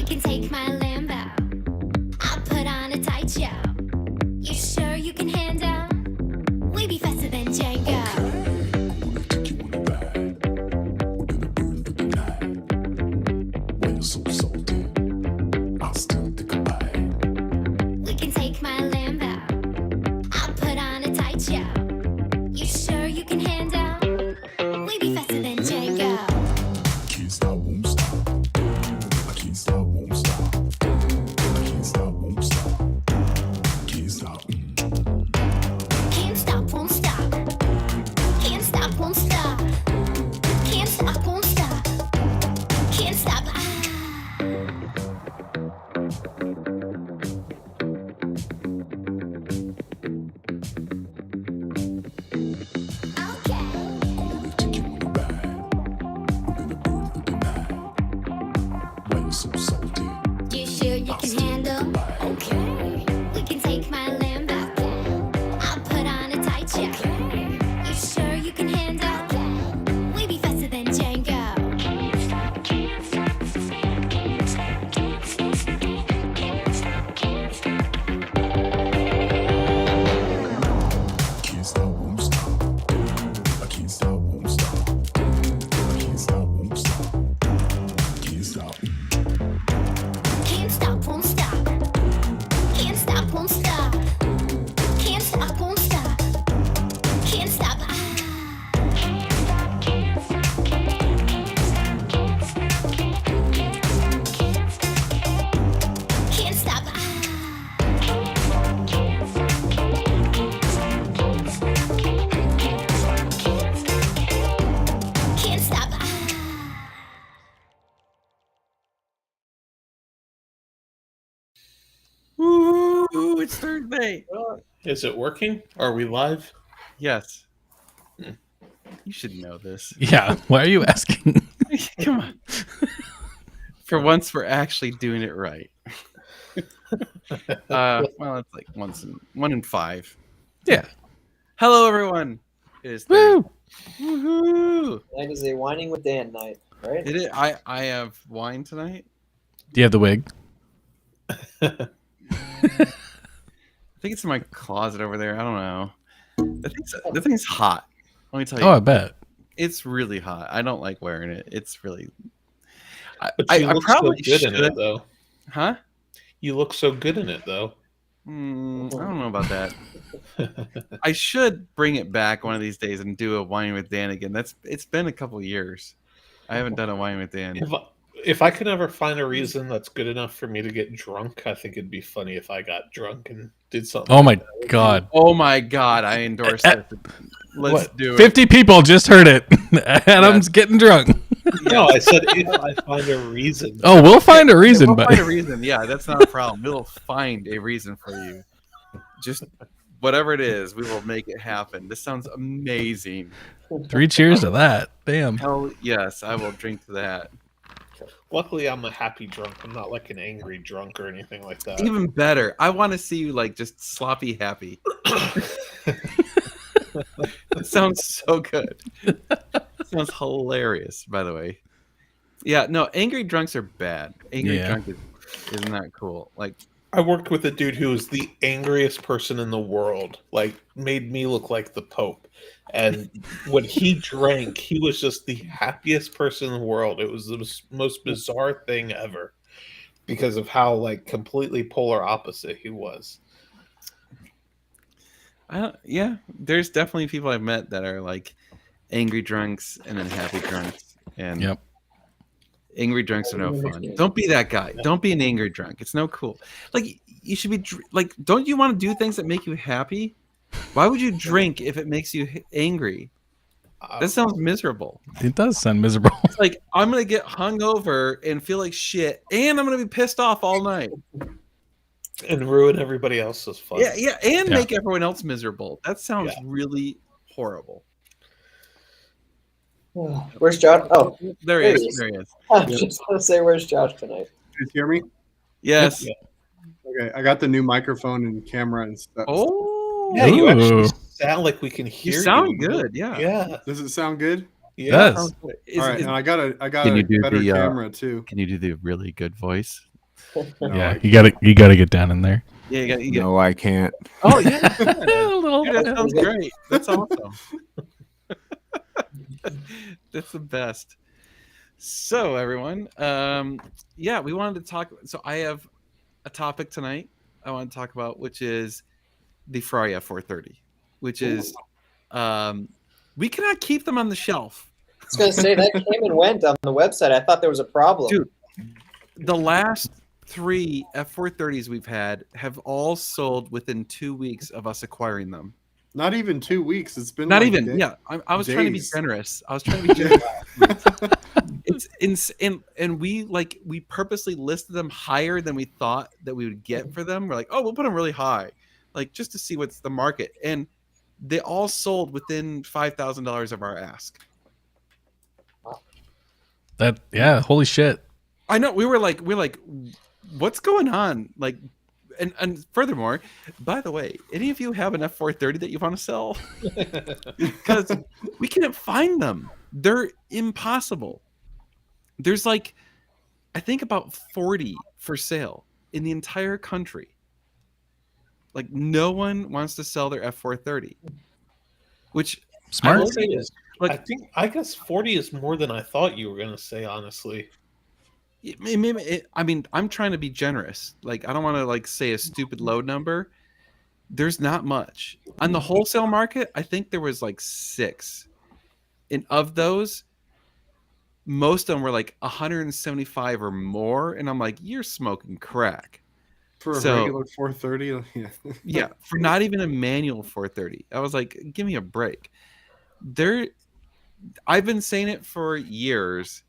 can take my Lambo. I'll put on a tight show. You sure you can handle? We be faster than Django. Take you on a ride. We're gonna burn for the night. Why you so salty? I'll still take a bite. We can take my Lambo. I'll put on a tight show. You sure you can handle? We be faster than Django. Can't stop, won't stop. I can't stop, won't stop. I can't stop, won't stop. Can't stop. Can't stop, won't stop. Can't stop, won't stop. Can't stop, won't stop. Can't stop. Okay. Gonna take you on a ride. We're gonna burn for the night. Why you so salty? You sure you can handle? Okay. We can take my Lambo. I'll put on a tight show. You sure you can handle? We be faster than Django. Can't stop, won't stop. I can't stop, won't stop. I can't stop, won't stop. Can't stop. Can't stop, won't stop. Can't stop, won't stop. Can't stop, won't stop. Can't stop. Can't stop. Can't stop. Ooh, it's Thursday. Is it working? Are we live? Yes. You should know this. Yeah. Why are you asking? Come on. For once, we're actually doing it right. Well, it's like one in five. Yeah. Hello, everyone. It is Woo! Thursday. Woohoo! Tonight is a whining with Dan night, right? It is, I have wine tonight. Do you have the wig? I think it's in my closet over there. I don't know. The thing's hot. Let me tell you. Oh, I bet. It's really hot. I don't like wearing it. It's really. But you I look probably so good should. in it, though. Huh? You look so good in it, though. I don't know about that. I should bring it back one of these days and do a wine with Dan again. It's been a couple years. I haven't done a wine with Dan. If I could ever find a reason that's good enough for me to get drunk, I think it'd be funny if I got drunk and did something. Oh my God. Oh my God! I endorse it. Let's do it. 50 people just heard it. Adam's getting drunk. No, I said if I find a reason. Oh, we'll find a reason, We'll but find a reason. Yeah, that's not a problem. We'll find a reason for you. Just whatever it is, we will make it happen. This sounds amazing. 3 cheers to that. Damn. Hell yes, I will drink to that. Luckily, I'm a happy drunk. I'm not like an angry drunk or anything like that. Even better. I want to see you like just sloppy happy. That sounds so good. Sounds hilarious, by the way. Yeah, no, angry drunks are bad. Angry Yeah. drunk is not cool. Like, I worked with a dude who was the angriest person in the world, like made me look like the Pope. And when he drank, he was just the happiest person in the world. It was the most bizarre thing ever because of how like completely polar opposite he was. yeah, there's definitely people I've met that are like angry drunks and then happy drunks. And Yep. angry drunks are no fun. Don't be that guy. Don't be an angry drunk. It's no cool. Like, you should be like, don't you want to do things that make you happy? Why would you drink if it makes you angry? That sounds miserable. It does sound miserable. It's like, I'm going to get hungover and feel like shit, and I'm going to be pissed off all night. And ruin everybody else's fun. Yeah, and Yeah. make everyone else miserable. That sounds really horrible. Where's Josh? Oh, There he There is. he is. There he is. I was just going to say, where's Josh tonight? You hear me? Yes. Yeah. Okay, I got the new microphone and camera and stuff. Oh, Yeah, you actually Ooh. sound like we can hear you you. sound good. Yeah. Yeah. Does it sound good? Yeah. Does. Is- All right, is- and I got Can a you do better the, camera too. Can you do the really good voice? Yeah, you gotta get down in there. Yeah, you got. No, I can't. Oh yeah, A little. dude, that sounds great. That's awesome. That's the best. So everyone, yeah, we wanted to talk. So I have a topic tonight I want to talk about, which is the Ferrari F430, which is we cannot keep them on the shelf. I was gonna say that came and went on the website. I thought there was a problem. Dude, the last 3 F430s we've had have all sold within 2 weeks of us acquiring them. Not even 2 weeks. It's been Not like even, yeah. I was trying to be days. generous. I was trying to be generous. It's and we purposely listed them higher than we thought that we would get for them. We're like, oh, we'll put them really high, like just to see what's the market. And they all sold within $5,000 of our ask. Holy shit. I know we're like, what's going on? Like, and furthermore, by the way, any of you have an F430 that you want to sell? Because we can't find them. They're impossible. There's like, I think about 40 for sale in the entire country. Like no one wants to sell their F430, which Smart. I will say is, like, I guess 40 is more than I thought you were gonna say, honestly. I mean, I'm trying to be generous. Like, I don't want to like say a stupid low number. There's not much on the wholesale market. I think there was like 6, and of those, most of them were like 175 or more. And I'm like, you're smoking crack. For a So- regular 430. Yeah. Yeah, for not even a manual 430. I was like, give me a break. I've been saying it for years.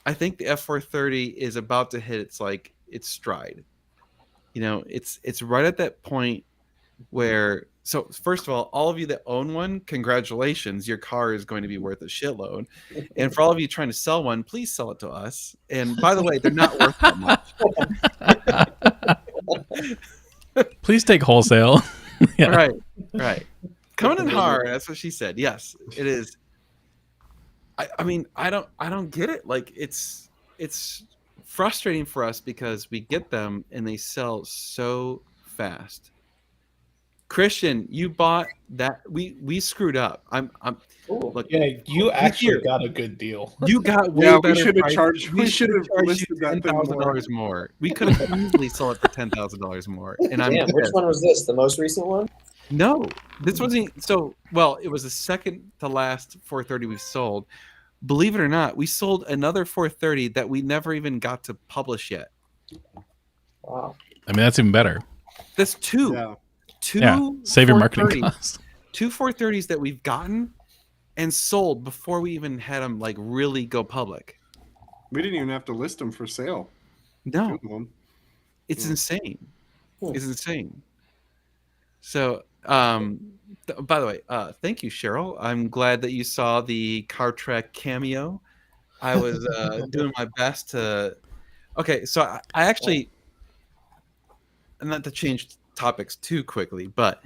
I think the F430 is about to hit its stride. You know, it's right at that point where, so first of all of you that own one, congratulations, your car is going to be worth a shitload. And for all of you trying to sell one, please sell it to us. And by the way, they're not worth that much. Please take wholesale. Yeah. Right. Coming in hard, that's what she said. Yes, it is. I mean, I don't get it. Like, it's frustrating for us because we get them and they sell so fast. Christian, you bought that. We screwed up. Look, Yeah, you actually Here. got a good deal. you got way Yeah, we better should have price. charged. We should have charged you listed that thing more. $10,000 more. We could have easily sold it for $10,000 more. And I'm Damn, which pissed. one was this? The most recent one? No, this wasn't. So, well, it was the second to last 430 we sold. Believe it or not, we sold another 430 that we never even got to publish yet. Wow. I mean, that's even better. That's two. Yeah. Two. Yeah. Save your marketing 430s costs. Two 430s that we've gotten and sold before we even had them like really go public. We didn't even have to list them for sale. No, Two of them. it's Yeah. insane. Hmm. It's insane. So, by the way, thank you, Cheryl. I'm glad that you saw the Car Trek cameo. I was doing my best to. Okay, so I actually, and not to change topics too quickly, but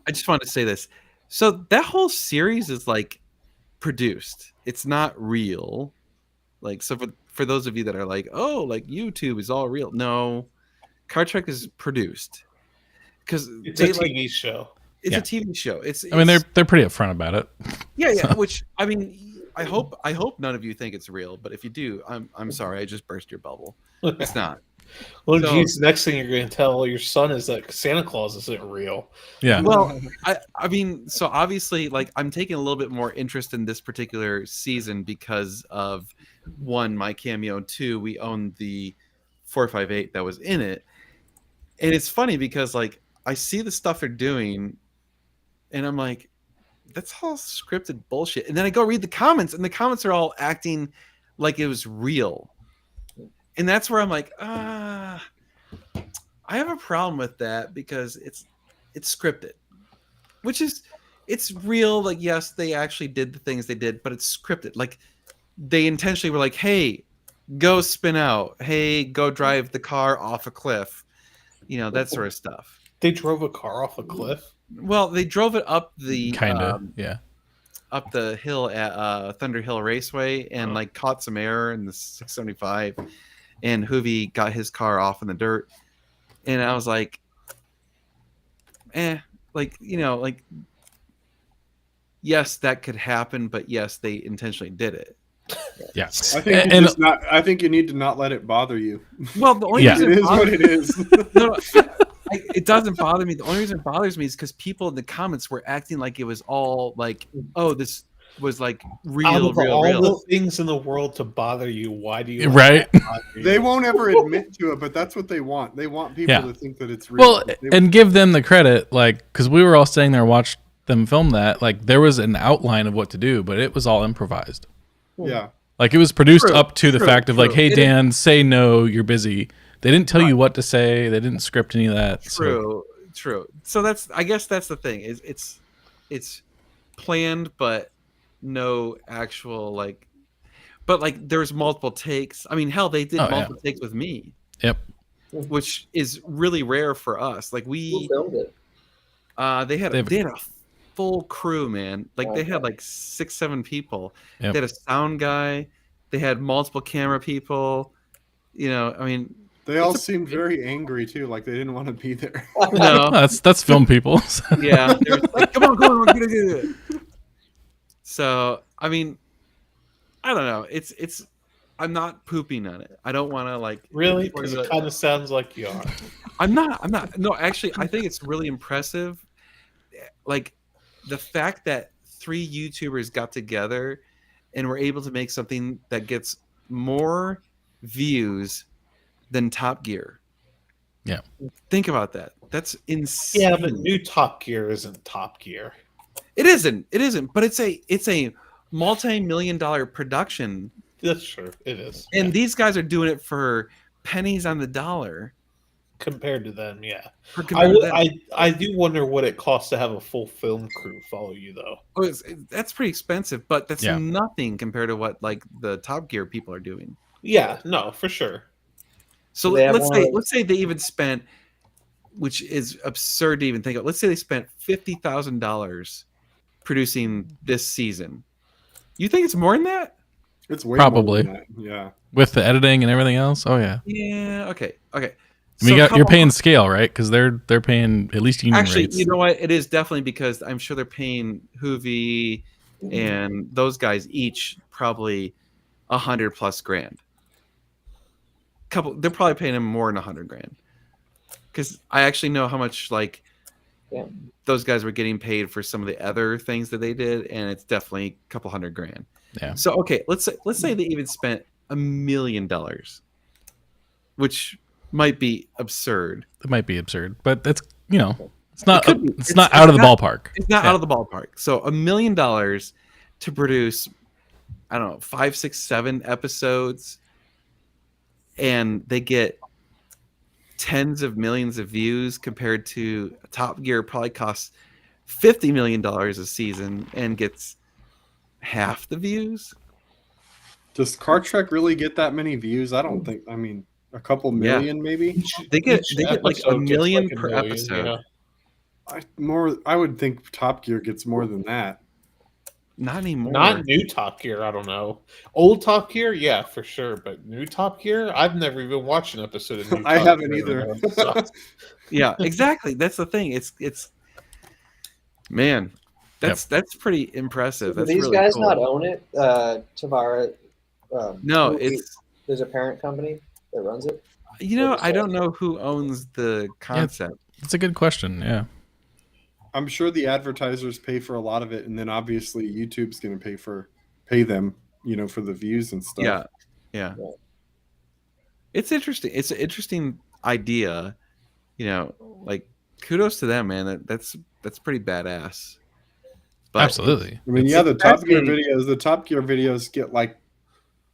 I just wanted to say this. So that whole series is like produced. It's not real. Like, so for those of you that are like, oh, like YouTube is all real. No, Car Trek is produced because It's a TV show. It's Yeah. a TV show. I mean, they're pretty upfront about it. yeah. Which I mean, I hope none of you think it's real, but if you do, I'm sorry. I just burst your bubble. It's not. Well, So- geez, next thing you're going to tell your son is that Santa Claus isn't real. Yeah. Well, I mean, so obviously, like, I'm taking a little bit more interest in this particular season because of, one, my cameo, and two, we own the 458 that was in it. And it's funny because, like, I see the stuff they're doing, and I'm like, that's all scripted bullshit. And then I go read the comments, and the comments are all acting like it was real. And that's where I'm like, I have a problem with that because it's scripted, which is, it's real. Like, yes, they actually did the things they did, but it's scripted. Like, they intentionally were like, hey, go spin out. Hey, go drive the car off a cliff. You know, that sort of stuff. They drove a car off a cliff. Well, they drove it up the Kind of. Yeah. up the hill at Thunder Hill Raceway and like caught some air in the 675 and Hoovy got his car off in the dirt, and I was like, like, you know, like, yes, that could happen, but yes, they intentionally did it. Yeah. I think you And- just not. I think you need to not let it bother you. Well, the only Yeah. reason It is bothers- what it is. no, it doesn't bother me. The only reason it bothers me is because people in the comments were acting like it was all like, oh, this was like Out real, of all real. the things in the world to bother you, why do you? let Right. that bother you? They won't ever admit to it, but that's what they want. They want people Yeah. to think that it's real. Well, They- and give them the credit, like, because we were all sitting there, watched them film that. Like, there was an outline of what to do, but it was all improvised. yeah. Like, it was produced True, up to the true, fact of like, true. hey, Dan, say no, you're busy. They didn't tell you what to say. They didn't script any of that. So, True. So that's, I guess that's the thing, is it's planned, but no actual like, but like there's multiple takes. I mean, hell, they did Oh, yeah. multiple takes with me, yep. which is really rare for us. Like Who we, filmed it? they had a They've- full crew, man. Like they had Okay. like 6-7 people. Yep. They had a sound guy. They had multiple camera people. You know, I mean, They all It's a- seemed very angry too, like they didn't want to be there. no, That's film people. yeah, they were like, come on, get it. So, I mean, I don't know. It's. I'm not pooping on it. I don't want to like. Really? Because it kind of sounds like you are. I'm not. No, actually, I think it's really impressive. Like the fact that 3 YouTubers got together and were able to make something that gets more views than Top Gear. Yeah. Think about that. That's insane. Yeah, but new Top Gear isn't Top Gear. It isn't, but it's a multi-million-dollar production, That's true. It is. and these guys are doing it for pennies on the dollar. Compared to them, yeah. For I, compared to would- them. I do wonder what it costs to have a full film crew follow you, though. Oh, that's pretty expensive, but that's Yeah. nothing compared to what like the Top Gear people are doing. Yeah, no, for sure. So Do they have one of- let's say they even spent, which is absurd to even think of. Let's say they spent $50,000 producing this season. You think it's more than that? It's way Probably. more than that. Yeah. With the editing and everything else. Oh yeah. Yeah. Okay. I mean, So you're paying scale, right? Because they're paying at least union Actually, rates. you know what? It is definitely because I'm sure they're paying Hoovy and those guys each probably $100+ grand. They're probably paying them more than $100 grand. Because I actually know how much like Yeah. those guys were getting paid for some of the other things that they did, and it's definitely a couple $100 grand. Yeah. So okay, let's say they even spent $1 million, which might be absurd. It might be absurd, but that's it's not could be. it's It's- not out of the it's not- ballpark. It's not Yeah. out of the ballpark. So $1 million to produce, I don't know, 5, 6, 7 episodes, and they get tens of millions of views compared to Top Gear probably costs $50 million a season and gets half the views. Does Car Trek really get that many views? I don't think. I mean, a couple Yeah. million maybe. They get Each like episode $1 gets million like a per million, episode. yeah. I would think Top Gear gets more than that. Not anymore. Not new Top Gear, I don't know. Old Top Gear, yeah, for sure. But new Top Gear, I've never even watched an episode of new I Top haven't Gear. either. So, Yeah, exactly. That's the thing. It's man, that's pretty impressive. Do That's these really guys cool. not own it? Tavara. No, Movie- it's there's a parent company that runs it. you know, I don't know who owns the concept. It's a good question. Yeah. I'm sure the advertisers pay for a lot of it, and then obviously YouTube's going to pay them, for the views and stuff. Yeah. Yeah. It's interesting. It's an interesting idea. Like kudos to them, man. That's pretty badass. But Absolutely. I mean, It's- yeah, the Top Gear fascinating. videos get like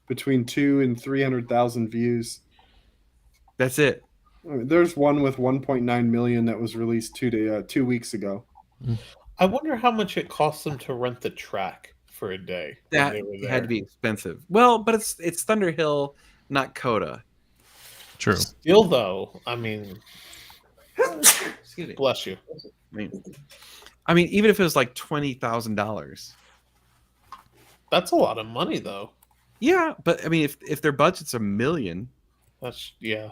between 200,000 and 300,000 views. That's it. I mean, there's one with 1.9 million that was released 2 weeks ago. I wonder how much it cost them to rent the track for a day. when That they were had there. to be expensive. Well, but it's Thunderhill, not Coda. True. Still, though, I mean, Excuse me. bless you. I mean, even if it was like $20,000. That's a lot of money, though. Yeah, but I mean, if their budget's $1 million, That's yeah.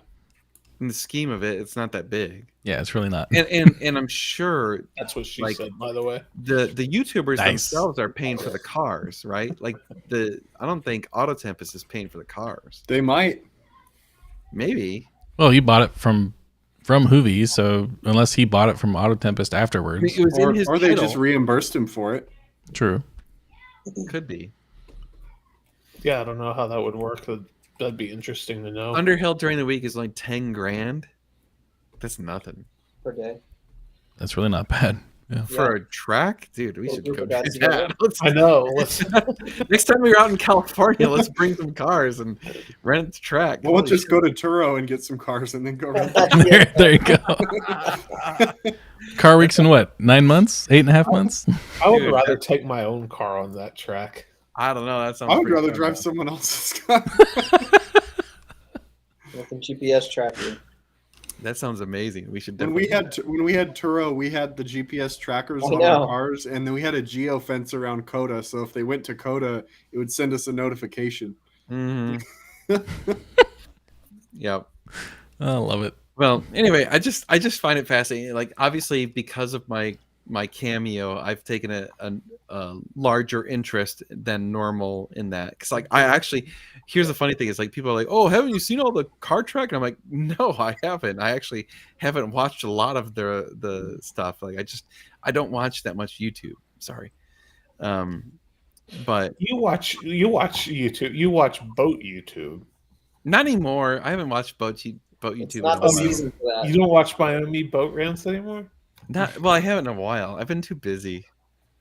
In the scheme of it, it's not that big. Yeah, it's really not. And I'm sure That's what she Like- said, by the way. the YouTubers Nice. themselves are paying for the cars, right? Like I don't think Auto Tempest is paying for the cars. They might. Maybe. Well, he bought it from Hoovie, so unless he bought it from Auto Tempest I mean, afterwards, it was in his Or they title. just reimbursed him for it. true. Could be. Yeah, I don't know how that would work. That'd be interesting to know. Underhill during the week is like 10 grand. That's nothing. per day. That's really not bad. Yeah. For a track, dude, we Little should group go of do guys together. that. Let's- I know. Let's, Next time we're out in California, let's bring some cars and rent the track. We'll Holy just shit. go to Turo and get some cars and then go rent There you go. Car weeks in what? 9 months? 8.5 months? I would Dude, rather take my own car on that track. I don't know. That sounds. I would pretty rather fun, drive though. someone else's car. Let them GPS track you. That sounds amazing. We should. when we definitely- had Turo, we had the GPS trackers I on know. our cars, and then we had a geo fence around Coda. So if they went to Coda, it would send us a notification. Mhm. Yep. I love it. Well, anyway, I just find it fascinating. Like, obviously, because of my cameo, I've taken a larger interest than normal in that. Because, like, I actually, here's the funny thing is, like, people are like, "Oh, haven't you seen all the car track?" And I'm like, "No, I haven't. I actually haven't watched a lot of the stuff. Like, I don't watch that much YouTube. Sorry, but You watch YouTube. You watch boat YouTube. not anymore. I haven't watched boat YouTube. It's in not a the while. season for that. You don't watch Miami boat ramps anymore. Well, I haven't in a while. I've been too busy.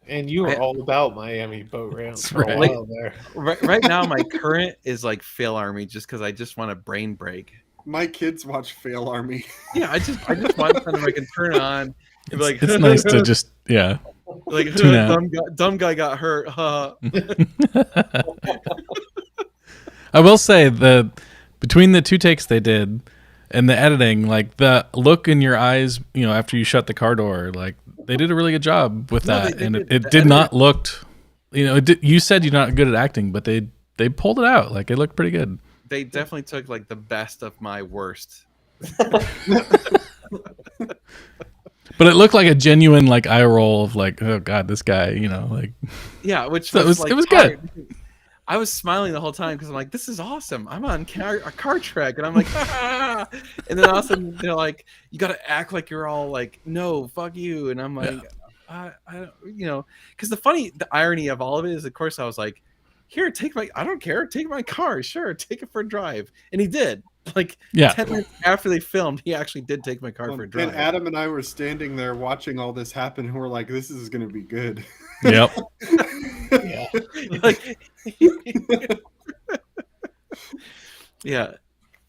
And you were I- all about Miami boat ramps That's for a right. while there. Right now, my current is like Fail Army, just because I just want a brain break. My kids watch Fail Army. Yeah, I just want something I can turn on. And be like, It's nice to just, yeah. like tune out. dumb guy got hurt. Huh. I will say between the 2 takes they did and the editing, like the look in your eyes, after you shut the car door, like they did a really good job with No, that. they And did. it The did not look, you said you're not good at acting, but they pulled it out. Like it looked pretty good. They definitely took like the best of my worst. But it looked like a genuine like eye roll of like, oh God, this guy, like Yeah, which So it was- like, it was hard. I was smiling the whole time because I'm like, this is awesome. I'm on a car track, and I'm like, ah! And then all of a sudden they're like, you got to act like you're all like, no, fuck you, and I'm like, I don't, because the irony of all of it is, of course, I was like, here, I don't care, take my car, sure, take it for a drive, and he did. Like Yeah. 10 minutes after they filmed, he actually did take my car for a And drive. Adam and I were standing there watching all this happen, and we're like, "This is going to be good." Yep. Yeah. Like, yeah,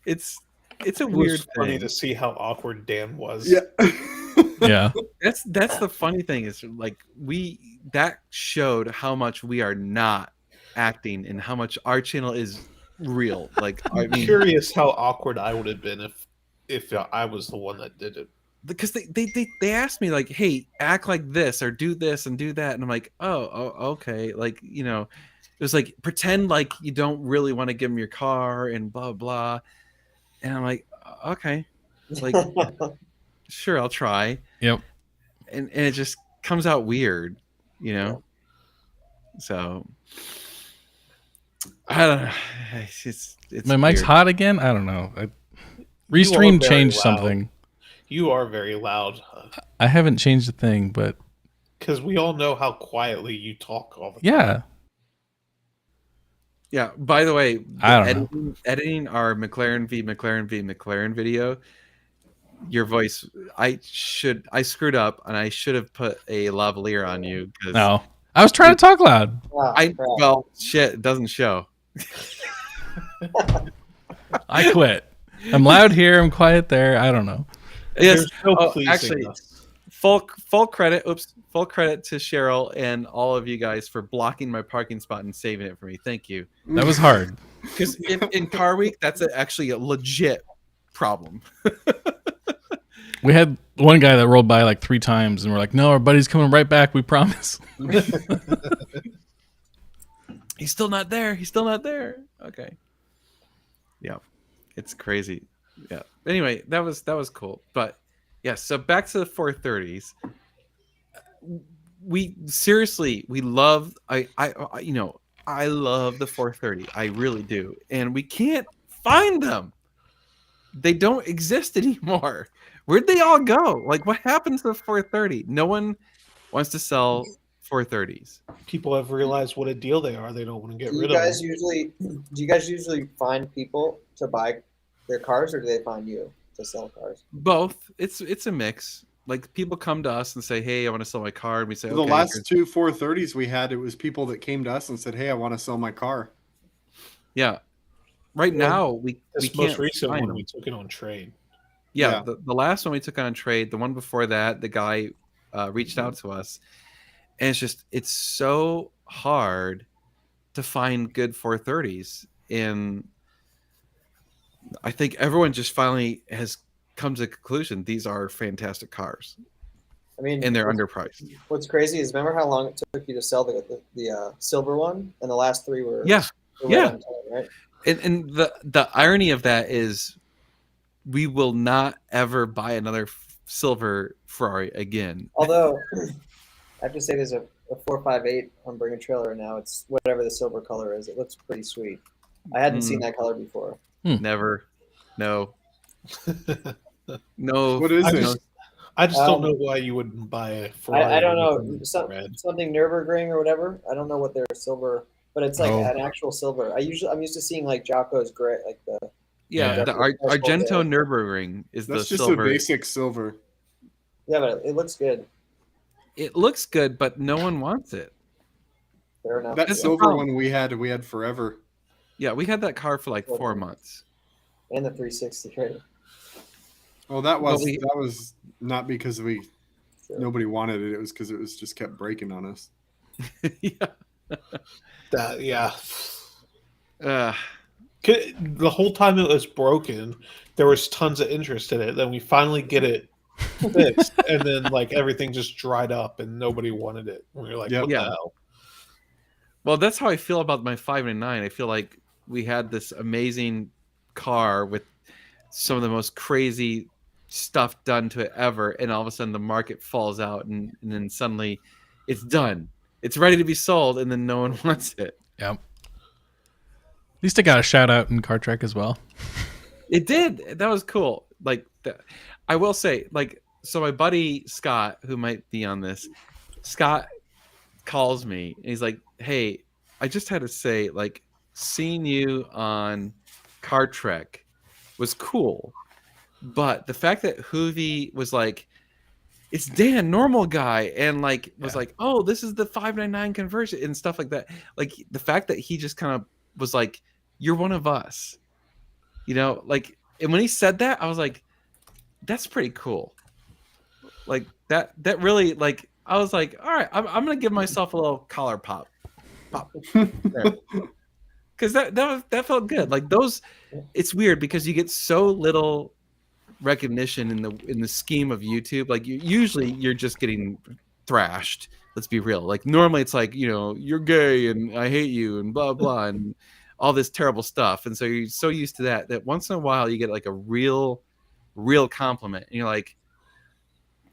it's a It was weird funny thing. to see how awkward Dan was. Yeah. Yeah. That's the funny thing is like that showed how much we are not acting and how much our channel is real. Like I I'm mean, curious how awkward I would have been if I was the one that did it. because they asked me like, hey, act like this or do this and do that, and I'm like, oh okay, like it was like pretend like you don't really want to give him your car and blah blah, and I'm like, okay, like sure, I'll try. Yep. And it just comes out weird, So I don't know. It's My mic's weird. hot again. I don't know. You are Restream very changed loud. something. You are very loud I haven't changed a thing, but because we all know how quietly you talk all the time. yeah. Yeah. By the way, I don't editing our McLaren v McLaren video. Your voice, I screwed up and I should have put a lavalier on you because No. I was trying to talk loud. Ah, crap. well shit, it doesn't show. I quit. I'm loud here. I'm quiet there. I don't know. Yes. There's no Oh, pleasing actually, us. full credit to Cheryl and all of you guys for blocking my parking spot and saving it for me. Thank you. That was hard. Because in Car Week, that's actually a legit problem. We had one guy that rolled by like 3 times, and we're like, "No, our buddy's coming right back. We promise." He's still not there. He's still not there. Okay. Yeah. It's crazy. Yeah. Anyway, that was cool. But yeah, so back to the 430s. We seriously, we love I you know, I love the 430. I really do. And we can't find them. They don't exist anymore. Where'd they all go? Like, what happened to the 430? No one wants to sell 430s. People have realized what a deal they are. They don't want to get Do you rid of guys them. usually find people to buy their cars, or do they find you to sell cars? Both. It's a mix. Like, people come to us and say, "Hey, I want to sell my car," and we say, The "Okay." last two 430s we had, it was people that came to us and said, "Hey, I want to sell my car." Yeah. Right now, we This can't most recent find one, them. we took it on trade. Yeah, Yeah. the last one we took on trade, the one before that, the guy reached out to us, and it's so hard to find good 430s. And I think everyone just finally has come to the conclusion these are fantastic cars, I mean, and they're underpriced. what's crazy is remember how long it took you to sell the silver one, and the last three were Yeah, were yeah. right on time, right? And the irony of that is we will not ever buy another silver Ferrari again. Although I have to say, there's a 458 on Bring a Trailer now. It's whatever the silver color is. It looks pretty sweet. I hadn't seen that color before. Never. No. No. What is I it? just, I just don't Um, know why you wouldn't buy a Ferrari. I don't know with red. something Nürburgring or whatever. I don't know what their silver, but it's like Oh. an actual silver. I'm used to seeing like Jocko's gray, like the Yeah, Yeah. the Argento Nürburgring is That's the just silver. a basic silver. yeah, but it looks good. It looks good, but no one wants it. Fair enough. That That's the silver problem. one we had forever. Yeah, we had that car for like 4 months. And the 360, right? Oh, that Well, was not because Sure. nobody wanted it. It was because it was just kept breaking on us. Yeah. Yeah. Uh, The whole time it was broken, there was tons of interest in it. Then we finally get it fixed, and then like everything just dried up, and nobody wanted it. We were like, Yep. "What Yeah. the hell?" well, that's how I feel about my 599. I feel like we had this amazing car with some of the most crazy stuff done to it ever, and all of a sudden the market falls out, and then suddenly it's done. It's ready to be sold, and then no one wants it. Yep. At least I got a shout out in Car Trek as well. It did. That was cool. Like, I will say, like, so my buddy Scott, who might be on this, Scott calls me and he's like, "Hey, I just had to say, like, seeing you on Car Trek was cool, but the fact that Hoovy was like, it's Dan, normal guy, and like was like, oh, this is the 599 conversion and stuff like that. Like, the fact that he just kind of was like, you're one of us, you know, like." And when he said that, I was like, that's pretty cool. Like, that really, like, I was like, all right, I'm gonna give myself a little collar pop, because that felt good. Like, those, it's weird because you get so little recognition in the scheme of YouTube. Like, usually you're just getting thrashed. Let's be real. Like, normally it's like, you know, you're gay and I hate you and blah blah and all this terrible stuff. And so you're so used to that once in a while you get like a real compliment and you're like,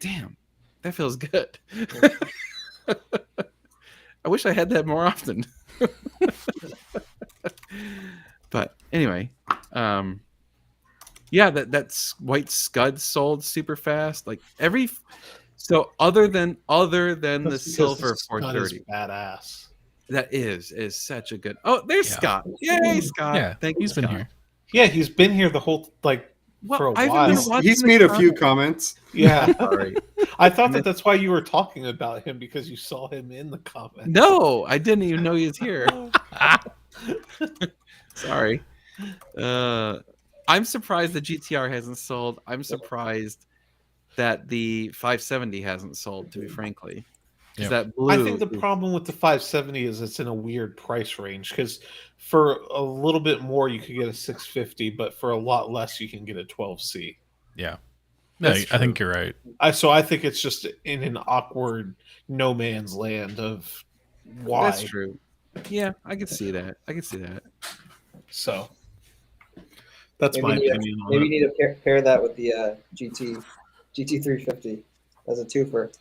damn, that feels good. I wish I had that more often. But anyway, yeah, that's White Scud sold super fast. Like, so other than the That's because silver Scott is 430, badass. that is such a good. Oh, there's Yeah. Scott. Yay, Scott. Yeah, Thank you. he's been Scott. here. Yeah, he's been here the whole Well, for a I haven't while. been He's, watching he's the made a car- few comments. Yeah, Sorry. I thought that's why you were talking about him, because you saw him in the comments. No, I didn't even know he was here. Sorry. I'm surprised the GTR hasn't sold. I'm surprised that the 570 hasn't sold, to be frankly. 'Cause Yep. that blue. I think the problem with the 570 is it's in a weird price range, because for a little bit more you could get a 650, but for a lot less you can get a 12C. Yeah. No, That's I think you're right. So I think it's just in an awkward no man's land of why. That's true. Yeah, I could see that. So That's my Maybe opinion on maybe it. you need to pair that with the GT350 as a twofer.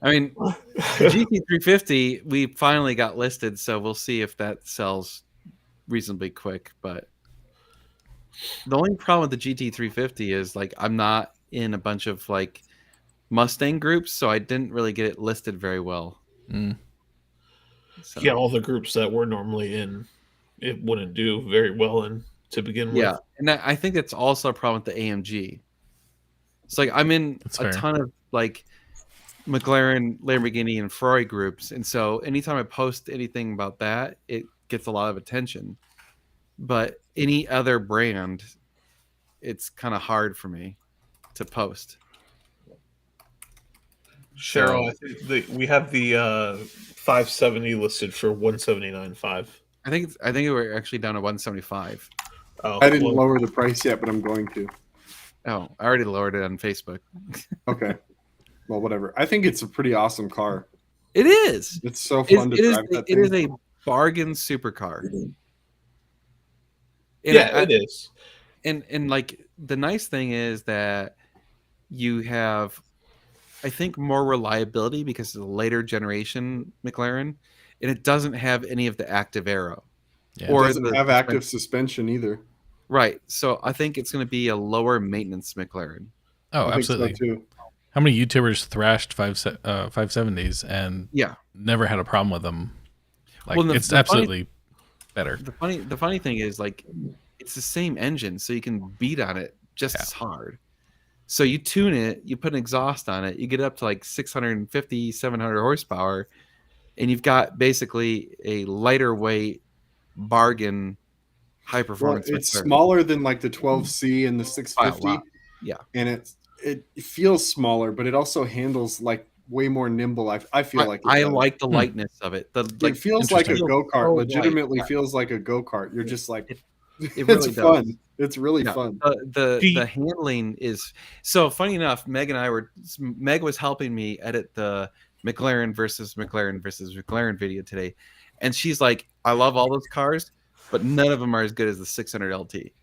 I mean, the GT350 we finally got listed, so we'll see if that sells reasonably quick. But the only problem with the GT350 is like I'm not in a bunch of like Mustang groups, so I didn't really get it listed very well. Mm. So, Yeah, all the groups that we're normally in, it wouldn't do very well in to begin with. yeah, and I think that's also a problem with the AMG. It's like I'm in That's a fair. ton of like McLaren, Lamborghini, and Ferrari groups, and so anytime I post anything about that, it gets a lot of attention. But any other brand, it's kind of hard for me to post. Cheryl, I think we have the 570 listed for 179.5. I think we're actually down to 175. Oh, I didn't well, lower the price yet, but I'm going to. Oh, I already lowered it on Facebook. Okay. Well, whatever. I think it's a pretty awesome car. It is. It's so It, fun it to is. drive that It thing. is a bargain supercar. And yeah, it is. And like the nice thing is that you have, I think, more reliability because it's a later generation McLaren, and it doesn't have any of the active aero. Yeah. It Or doesn't have active suspension either. Right. So I think it's going to be a lower maintenance McLaren. Oh, I think so, absolutely. too. How many YouTubers thrashed 570s and Yeah. never had a problem with them? Like, Well, the- it's the funny- absolutely better. The funny thing is like it's the same engine, so you can beat on it just Yeah. as hard. So you tune it, you put an exhaust on it, you get up to like 650, 700 horsepower, and you've got basically a lighter weight bargain high Well, performance. it's McLaren. smaller than like the 12C and the 650. wow. Yeah. And it feels smaller, but it also handles like way more nimble. I feel like it I does. like the lightness of it. It feels like a Interesting. go kart. So Legitimately light. feels like a go kart. You're just like, It it's really does. fun. It's really Yeah. fun. The handling is so funny enough. Meg was helping me edit the McLaren versus McLaren video today, and she's like, "I love all those cars, but none of them are as good as the 600 LT."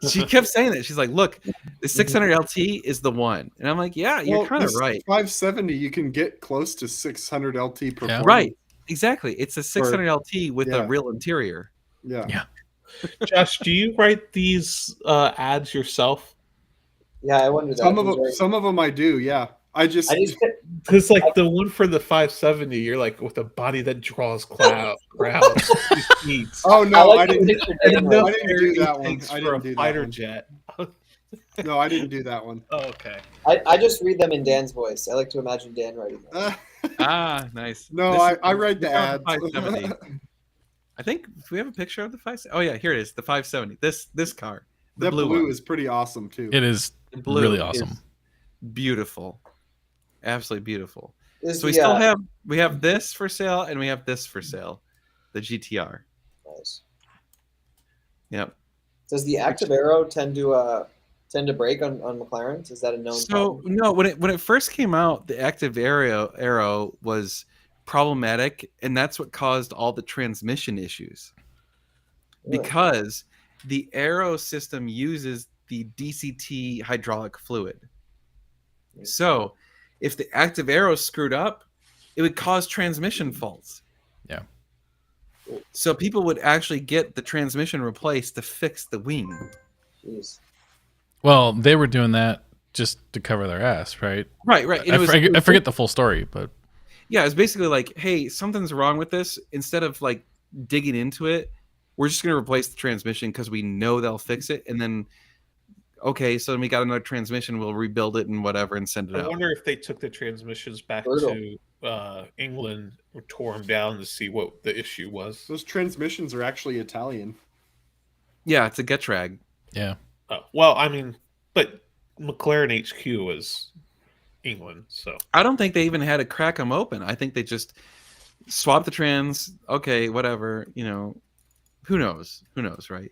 She kept saying that. She's like, "Look, the 600 LT is the one," and I'm like, "Yeah, you're Well, kind of this right. 570, you can get close to 600 LT performance. Right, exactly. It's a 600 LT with yeah. a real interior." Yeah. Yeah. Josh, do you write these ads yourself? Yeah, I wonder that. Some of them I do. Yeah. I just Because like the one for the 570, you're like with a body that draws clouds. Oh no, I like the didn't. picture I Dan didn't wrote. do that one. Thanks I for didn't a do that fighter one. jet. No, I didn't do that one. Oh, okay. I just read them in Dan's voice. I like to imagine Dan writing them. Ah, nice. No, This I is- write the this is on ads. 570. I think do we have a picture of the 570. Oh yeah, here it is. The 570. This car. The That blue, blue one. is pretty awesome too. It is The blue really is awesome. Beautiful. Absolutely beautiful. Is So we the, still have this for sale and we have this for sale. The GTR. nice. Yep. Does the active arrow tend to break on McLarens? Is that a known So problem? no, when it first came out, the active arrow was problematic, and that's what caused all the transmission issues. Really? Because the aero system uses the DCT hydraulic fluid. So if the active arrow screwed up, it would cause transmission faults. Yeah. So people would actually get the transmission replaced to fix the wing. Jeez. Well, they were doing that just to cover their ass, right? Right. And I forget the full story, but Yeah, it's basically like, hey, something's wrong with this. Instead of like digging into it, we're just gonna replace the transmission because we know they'll fix it. And then, okay, so then we got another transmission, we'll rebuild it and whatever and send it I out. wonder if they took the transmissions back Brutal. to England or tore them down to see what the issue was. Those transmissions are actually Italian. Yeah, it's a Getrag. yeah. Well, I mean, but McLaren HQ was England, so I don't think they even had to crack them open. I think they just swapped the trans. Okay, whatever. You know, who knows? Who knows, right?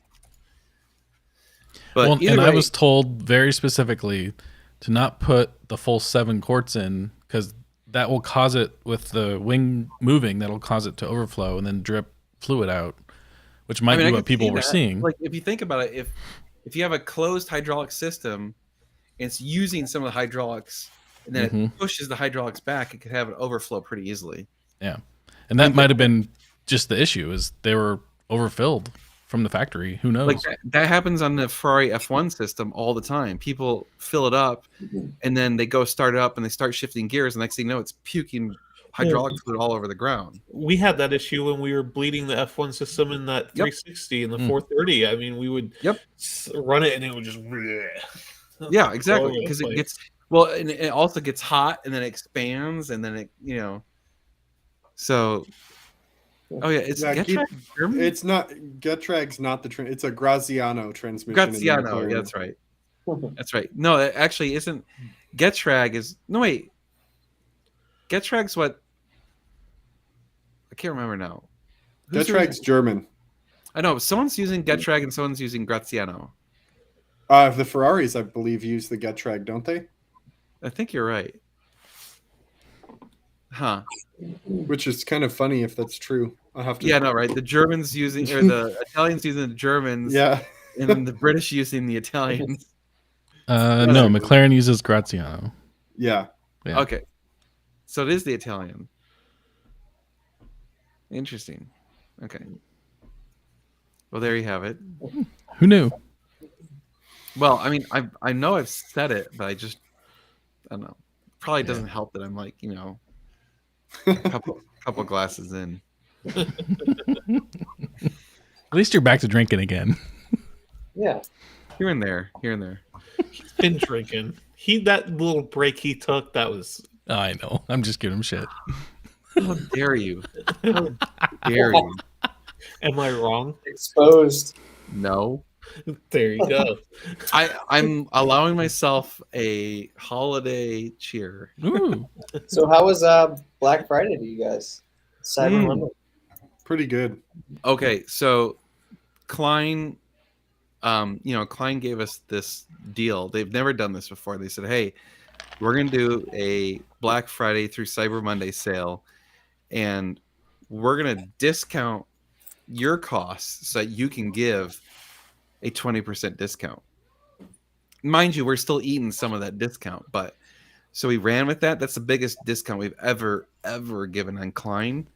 But Well, either and I way- was told very specifically to not put the full 7 quarts in because that will cause it with the wing moving. That'll cause it to overflow and then drip fluid out, which might I mean, be I what could people see were that. seeing. Like if you think about it, if you have a closed hydraulic system, and it's using some of the hydraulics, and then it pushes the hydraulics back, it could have an overflow pretty easily. Yeah, and that might have been just the issue is they were overfilled from the factory. Who knows? Like that happens on the Ferrari F1 system all the time. People fill it up, and then they go start it up, and they start shifting gears, and next thing you know, it's puking hydraulic fluid all over the ground. We had that issue when we were bleeding the F1 system in that 360 and the 430. I mean, we would run it and it would just Yeah, exactly. all over the Because it place. gets well, and it also gets hot, and then it expands, and then it. So, oh yeah, it's Yeah, Getrag German? It's not Getrag's not the it's a Graziano transmission. in the Graziano. McLaren. Yeah, that's right. That's right. No, it actually isn't. Getrag is no wait. Getrag's what? I can't remember now. Who's Getrag's German. I know someone's using Getrag and someone's using Graziano. The Ferraris, I believe, use the Getrag, don't they? I think you're right. Huh. Which is kind of funny if that's true. I'll have to. Yeah, no, right. The Germans using or the Italians using the Germans. Yeah. And then the British using the Italians. No, McLaren uses Graziano. Yeah. Yeah. Okay. So it is the Italian. Interesting. Okay. Well, there you have it. Who knew? Well, I mean, I know I've said it, but I don't know. Probably doesn't help that I'm like, a couple glasses in. At least you're back to drinking again. Yeah. Here and there. He's been drinking. That little break he took, that was Oh, I know. I'm just giving him shit. How dare you? How dare you? Am I wrong? Exposed. No. There you go. I'm allowing myself a holiday cheer. Ooh. So how was Black Friday to you guys? Cyber Monday. Pretty good. Okay, so Klein, Klein gave us this deal. They've never done this before. They said, "Hey, we're gonna do a Black Friday through Cyber Monday sale, and we're gonna discount your costs so that you can give a 20% discount." Mind you, we're still eating some of that discount, but so we ran with that. That's the biggest discount we've ever given on Klein.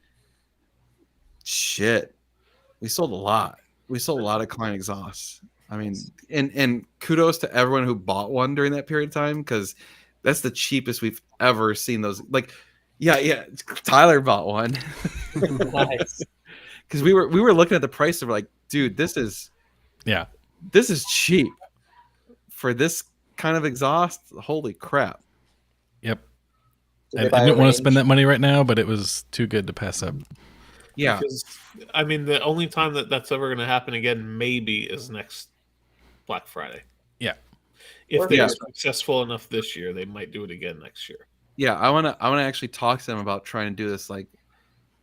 Shit, we sold a lot. We sold a lot of Klein exhausts. I mean, and kudos to everyone who bought one during that period of time, because that's the cheapest we've ever seen those. Like, yeah, Tyler bought one. Nice. Because we were looking at the price and we're like, dude, this is cheap for this kind of exhaust. Holy crap. Yep. Did I they buy didn't a want to range? spend that money right now, but it was too good to pass up. Yeah. Because, I mean, the only time that's ever going to happen again, maybe, is next Black Friday. Yeah. If they're Yeah. successful enough this year, they might do it again next year. Yeah, I wanna actually talk to them about trying to do this like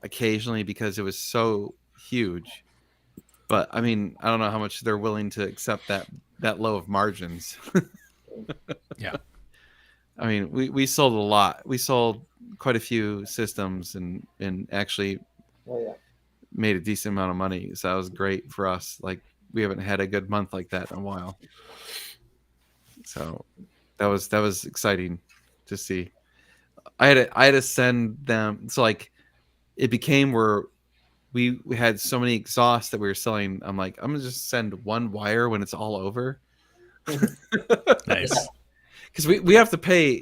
occasionally, because it was so huge. But I mean, I don't know how much they're willing to accept that low of margins. Yeah. I mean, we sold a lot. We sold quite a few systems and actually Oh yeah. made a decent amount of money. So that was great for us. Like, we haven't had a good month like that in a while. So that was exciting to see. I had to send them. So like, it became where we had so many exhausts that we were selling. I'm like, I'm gonna just send one wire when it's all over. Nice. Because we have to pay,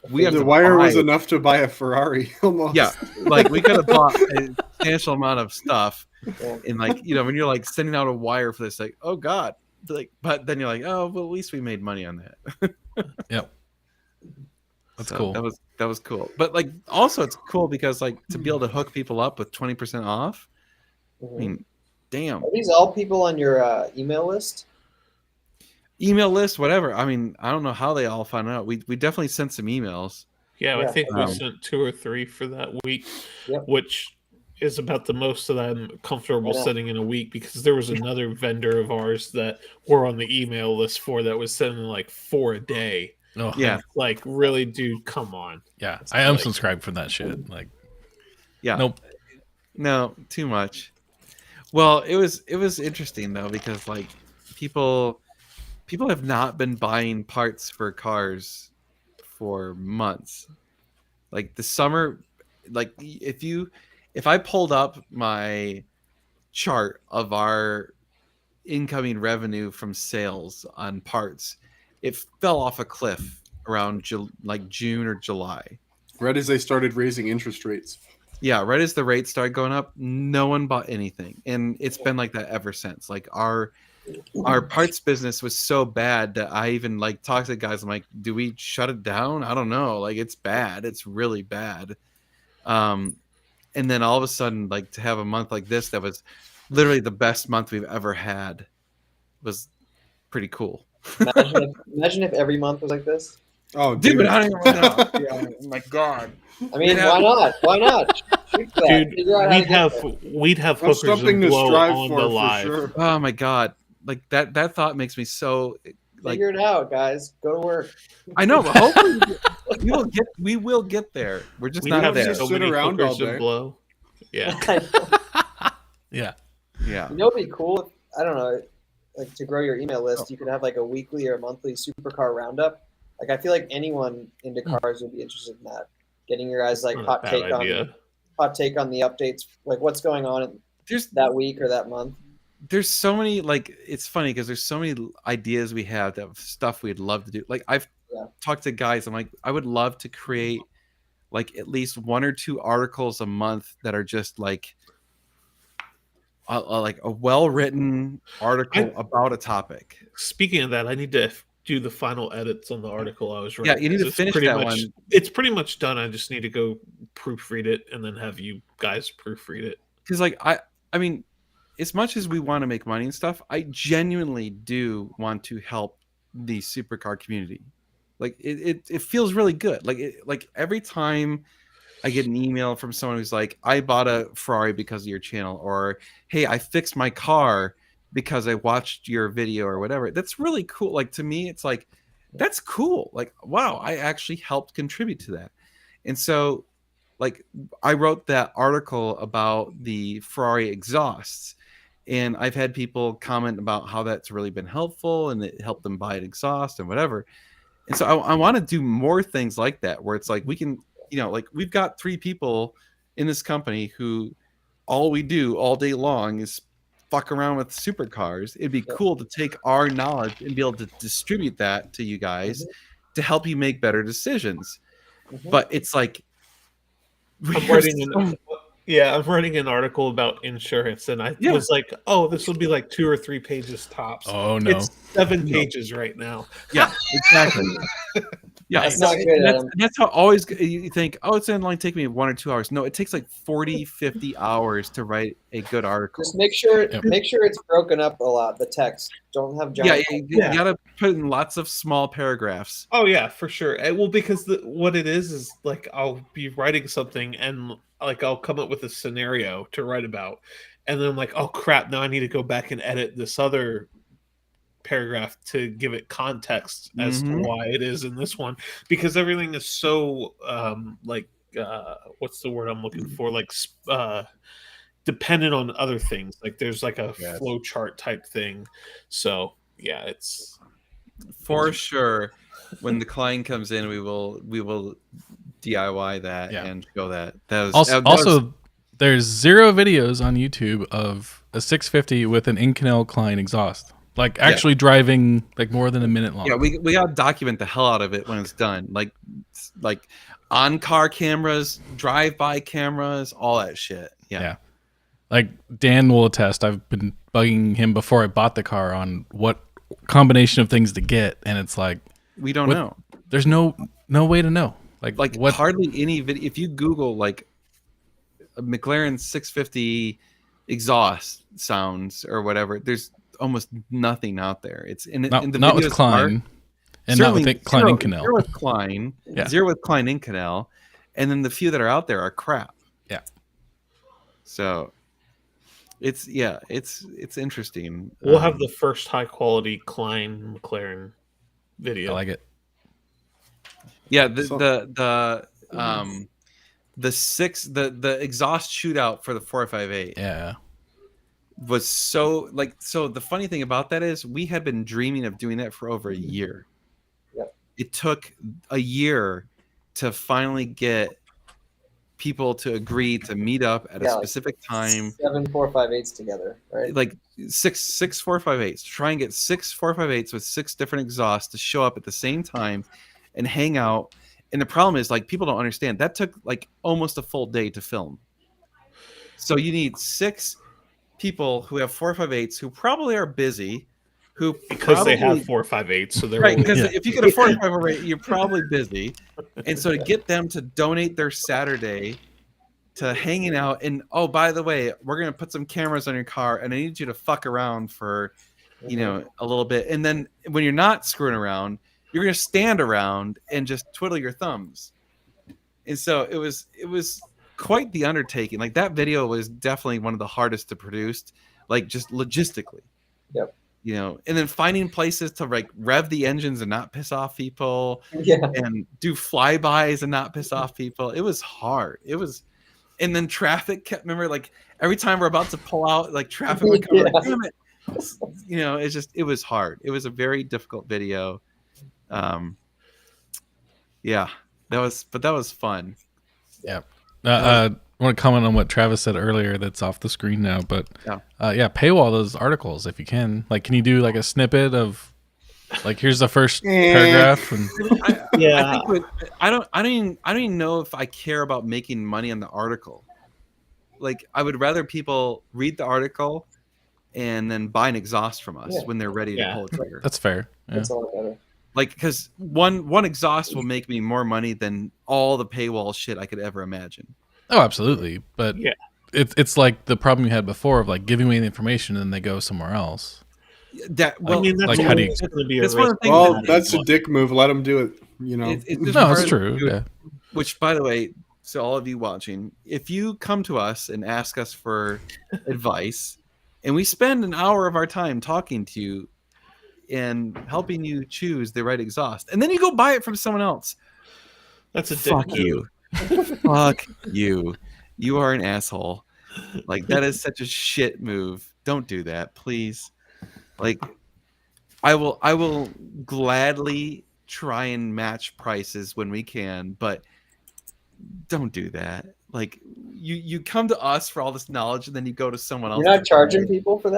we have The to wire was buy- enough to buy a Ferrari almost. Yeah, like we could have bought a substantial amount of stuff, Yeah. and like, when you're like sending out a wire for this, like, oh god, like, but then you're like, oh, well, at least we made money on that. Yep. That's So cool. That was cool. But like, also it's cool because like to be able to hook people up with 20% off. I Mhm. mean, damn. Are these all people on your email list? Email list, whatever. I mean, I don't know how they all found out. We definitely sent some emails. Yeah, I Yeah. think we Um, sent 2 or 3 for that week, Yep. which is about the most that I'm comfortable I know. sending in a week, because there was another vendor of ours that we're on the email list for that was sending like 4 a day. Oh, Yeah. Like, really, dude, come on. Yeah. I unsubscribed from that shit. Like, Yeah. nope. No, too much. Well, it was interesting though because like people have not been buying parts for cars for months. Like the summer, like if I pulled up my chart of our incoming revenue from sales on parts, it fell off a cliff around like June or July. Right as they started raising interest rates. Yeah, right as the rates started going up, no one bought anything, and it's been like that ever since. Like our parts business was so bad that I even like talked to guys. I'm like, do we shut it down? I don't know. Like it's bad. It's really bad. And then all of a sudden, like to have a month like this that was literally the best month we've ever had was pretty cool. Imagine if every month was like this. Oh, Dude, I don't even know. Yeah, oh my God. I mean, Yeah. why not? Why not? Shoot for that. Dude, Figure out how to we'd get have there. we'd have That's hookers something and to blow strive on for the live. sure. Oh my God. Like that thought makes me so like Figure it out, guys. Go to work. I know, but hopefully we will get there. We're just We'd not have there. so Sit many around hookers all and day. blow. Yeah. Yeah. Yeah. You know what'd be cool? I don't know. Like to grow your email list, you could have like a weekly or monthly supercar roundup. Like I feel like anyone into cars would be interested in that. Getting your guys like Not a hot bad take idea. on the updates, like what's going on There's that week or that month. there's so many like it's funny because there's so many ideas we have that stuff we'd love to do. Like I've Yeah. talked to guys, I'm like, I would love to create like at least 1 or 2 articles a month that are just like a well-written article about a topic. Speaking of that, I need to do the final edits on the article I was writing. Yeah, you need to It's finish pretty that much, one. It's pretty much done. I just need to go proofread it and then have you guys proofread it. Because like I mean, as much as we want to make money and stuff, I genuinely do want to help the supercar community. Like it feels really good. Like every time I get an email from someone who's like, I bought a Ferrari because of your channel, or hey, I fixed my car because I watched your video or whatever. That's really cool. Like to me, it's like that's cool. Like wow, I actually helped contribute to that. And so like I wrote that article about the Ferrari exhausts, and I've had people comment about how that's really been helpful and it helped them buy an exhaust and whatever. And so I want to do more things like that where it's like we can, you know, like we've got 3 people in this company who all we do all day long is fuck around with supercars. It'd be cool to take our knowledge and be able to distribute that to you guys to help you make better decisions. But it's like I'm writing an article about insurance, and I Yeah. was like, "Oh, this will be like 2 or 3 pages tops." Oh no. It's 7 pages right now. yeah, exactly. Yeah, That's not good, Adam. that's how always you think, oh, it's gonna only take me 1 or 2 hours. No, it takes like 40, 50 hours to write a good article. Just make sure Yep. it's broken up a lot. The text. Don't have Yeah, giant. you Yeah. gotta put in lots of small paragraphs. Oh yeah, for sure. Well, because what it is like I'll be writing something and like I'll come up with a scenario to write about, and then I'm like, oh crap, now I need to go back and edit this other paragraph to give it context as to Mhm. why it is in this one, because everything is so what's the word I'm looking for, like dependent on other things. Like there's like a Yes. flow chart type thing. So yeah, it's For sure. When the client comes in, we will DIY that Yeah. and show that. That was Also, that was- also there's 0 videos on YouTube of a 650 with an Inconel Klein exhaust. Like actually driving like more than a minute long. yeah, we gotta document the hell out of it when it's done. Like on car cameras, drive-by cameras, all that shit. Yeah. Like Dan will attest, I've been bugging him before I bought the car on what combination of things to get, and it's like We don't What- know. there's no way to know. Like what hardly any video. If you Google like a McLaren 650 exhaust sounds or whatever, there's almost nothing out there. It's in not, the not with videos Klein and not certainly with Klein zero- Inconel. Zero with Klein, Yeah. 0 with Klein Inconel, and then the few that are out there are crap. Yeah. So it's interesting. we'll have the first high quality Klein McLaren video. I like it. Yeah, So- the exhaust shootout for the 458. Yeah. was so like, so the funny thing about that is we had been dreaming of doing that for over a year. Yep. It took a year to finally get people to agree to meet up at a Yeah, like specific time, 7 4 5 8s together, right? like 6 4 5 8s. Try and get 6 4 5 8s with 6 different exhausts to show up at the same time and hang out. And the problem is, like, people don't understand that took like almost a full day to film. So you need 6 people who have 4 5 8s who probably are busy, who Because they probably- have 4 5 8, so they're right, because Yeah. if you get a 4 5 8, you're probably busy. And so to get them to donate their Saturday to hanging out, and oh, by the way, we're gonna put some cameras on your car, and I need you to fuck around for, you know, a little bit, and then when you're not screwing around, you're gonna stand around and just twiddle your thumbs. And so it was quite the undertaking. Like, that video was definitely one of the hardest to produce, like, just logistically. Yep. You know, and then finding places to like rev the engines and not piss off people, Yeah. and do flybys and not piss off people. It was hard. It was, and then traffic kept, remember, like every time we're about to pull out, like traffic would come, like, damn it. You know, it was hard. It was a very difficult video. Yeah, that was fun. I want to comment on what Travis said earlier. That's off the screen now, but paywall those articles if you can. Like, can you do like a snippet of, like, here's the first paragraph? And Yeah. I don't even know if I care about making money on the article. Like, I would rather people read the article and then buy an exhaust from us when they're ready to Yeah. pull the trigger. that's fair. Yeah. That's a lot better. Like, because one exhaust will make me more money than all the paywall shit I could ever imagine. Oh, absolutely. But Yeah. it's like the problem you had before of like giving away the information and then they go somewhere else. That, well, I mean, that's like, how do you- always gonna be a that's one of the risk. things Well, that- that's a dick move. Let them do it. You know. it's just No, hard it's to true. do it. Yeah. Which, by the way, so all of you watching, if you come to us and ask us for advice, and we spend an hour of our time talking to you and helping you choose the right exhaust, and then you go buy it from someone else, That's a dick fuck move. you. Fuck you. You are an asshole. Like, that is such a shit move. Don't do that, please. Like, I will gladly try and match prices when we can, but don't do that. Like, you come to us for all this knowledge, and then you go to someone else. You're not to charging buy it. people for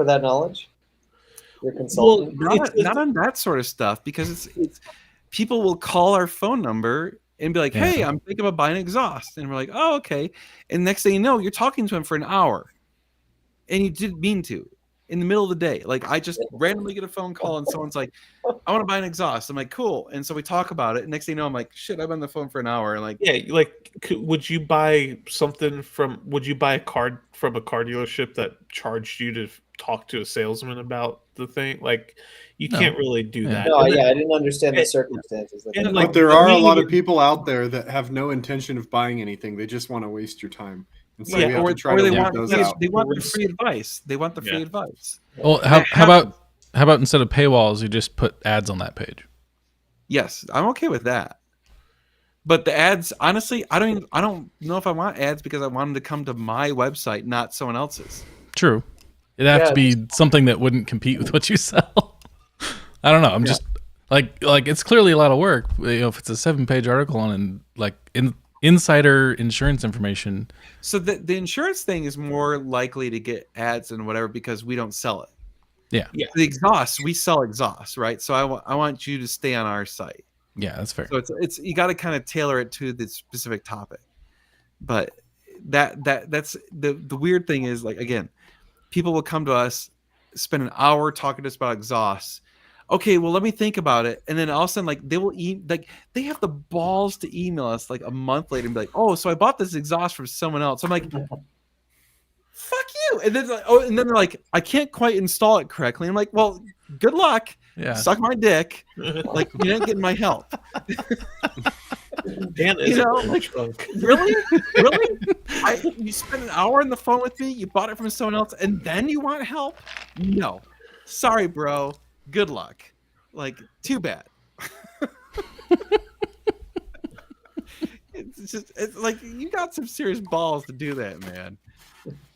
that knowledge? You're Well, consulting? Not on that sort of stuff, because it's people will call our phone number and be like, Yeah. "Hey, I'm thinking about buying an exhaust," and we're like, "Oh, okay." And next thing you know, you're talking to him for an hour, and you didn't mean to. In the middle of the day, like, I just randomly get a phone call and someone's like, "I want to buy an exhaust." I'm like, "Cool," and so we talk about it. And next thing you know, I'm like, "Shit, I've been on the phone for an hour." And like, Yeah, like, would you buy would you buy a card from a car dealership that charged you to talk to a salesman about the thing? Like, you No. can't really do Yeah. that. No, And then- yeah, I didn't understand the and- circumstances. and, That like, But there are a me- lot of people out there that have no intention of buying anything. They just want to waste your time. And so Yeah, we have or, to try or to they weed want those they, out. they want the free advice. They want the free Yeah. advice. Well, And how they have- about instead of paywalls, you just put ads on that page? Yes, I'm okay with that. But the ads, honestly, I don't know if I want ads, because I want them to come to my website, not someone else's. True. It'd have Yeah, to be something that wouldn't compete with what you sell. I don't know. I'm just like it's clearly a lot of work. You know, if it's a 7-page article on insider insurance information. So the insurance thing is more likely to get ads and whatever, because we don't sell it. Yeah. Yeah. The exhaust, we sell exhaust, right? So I want you to stay on our site. Yeah, that's fair. So it's you got to kind of tailor it to the specific topic. But that's the weird thing is, like, again, people will come to us, spend an hour talking to us about exhausts. Okay, well, let me think about it, and then all of a sudden, like, they will they have the balls to email us like a month later and be like, "Oh, so I bought this exhaust from someone else." I'm like, "Fuck you!" And then and then they're like, "I can't quite install it correctly." I'm like, "Well, good luck. Yeah. Suck my dick. Like, you didn't get my help." Dan You is know, a like, drunk. Really? You spent an hour on the phone with me, you bought it from someone else, and then you want help? No. Sorry, bro. Good luck. Like, too bad. It's like, you got some serious balls to do that, man.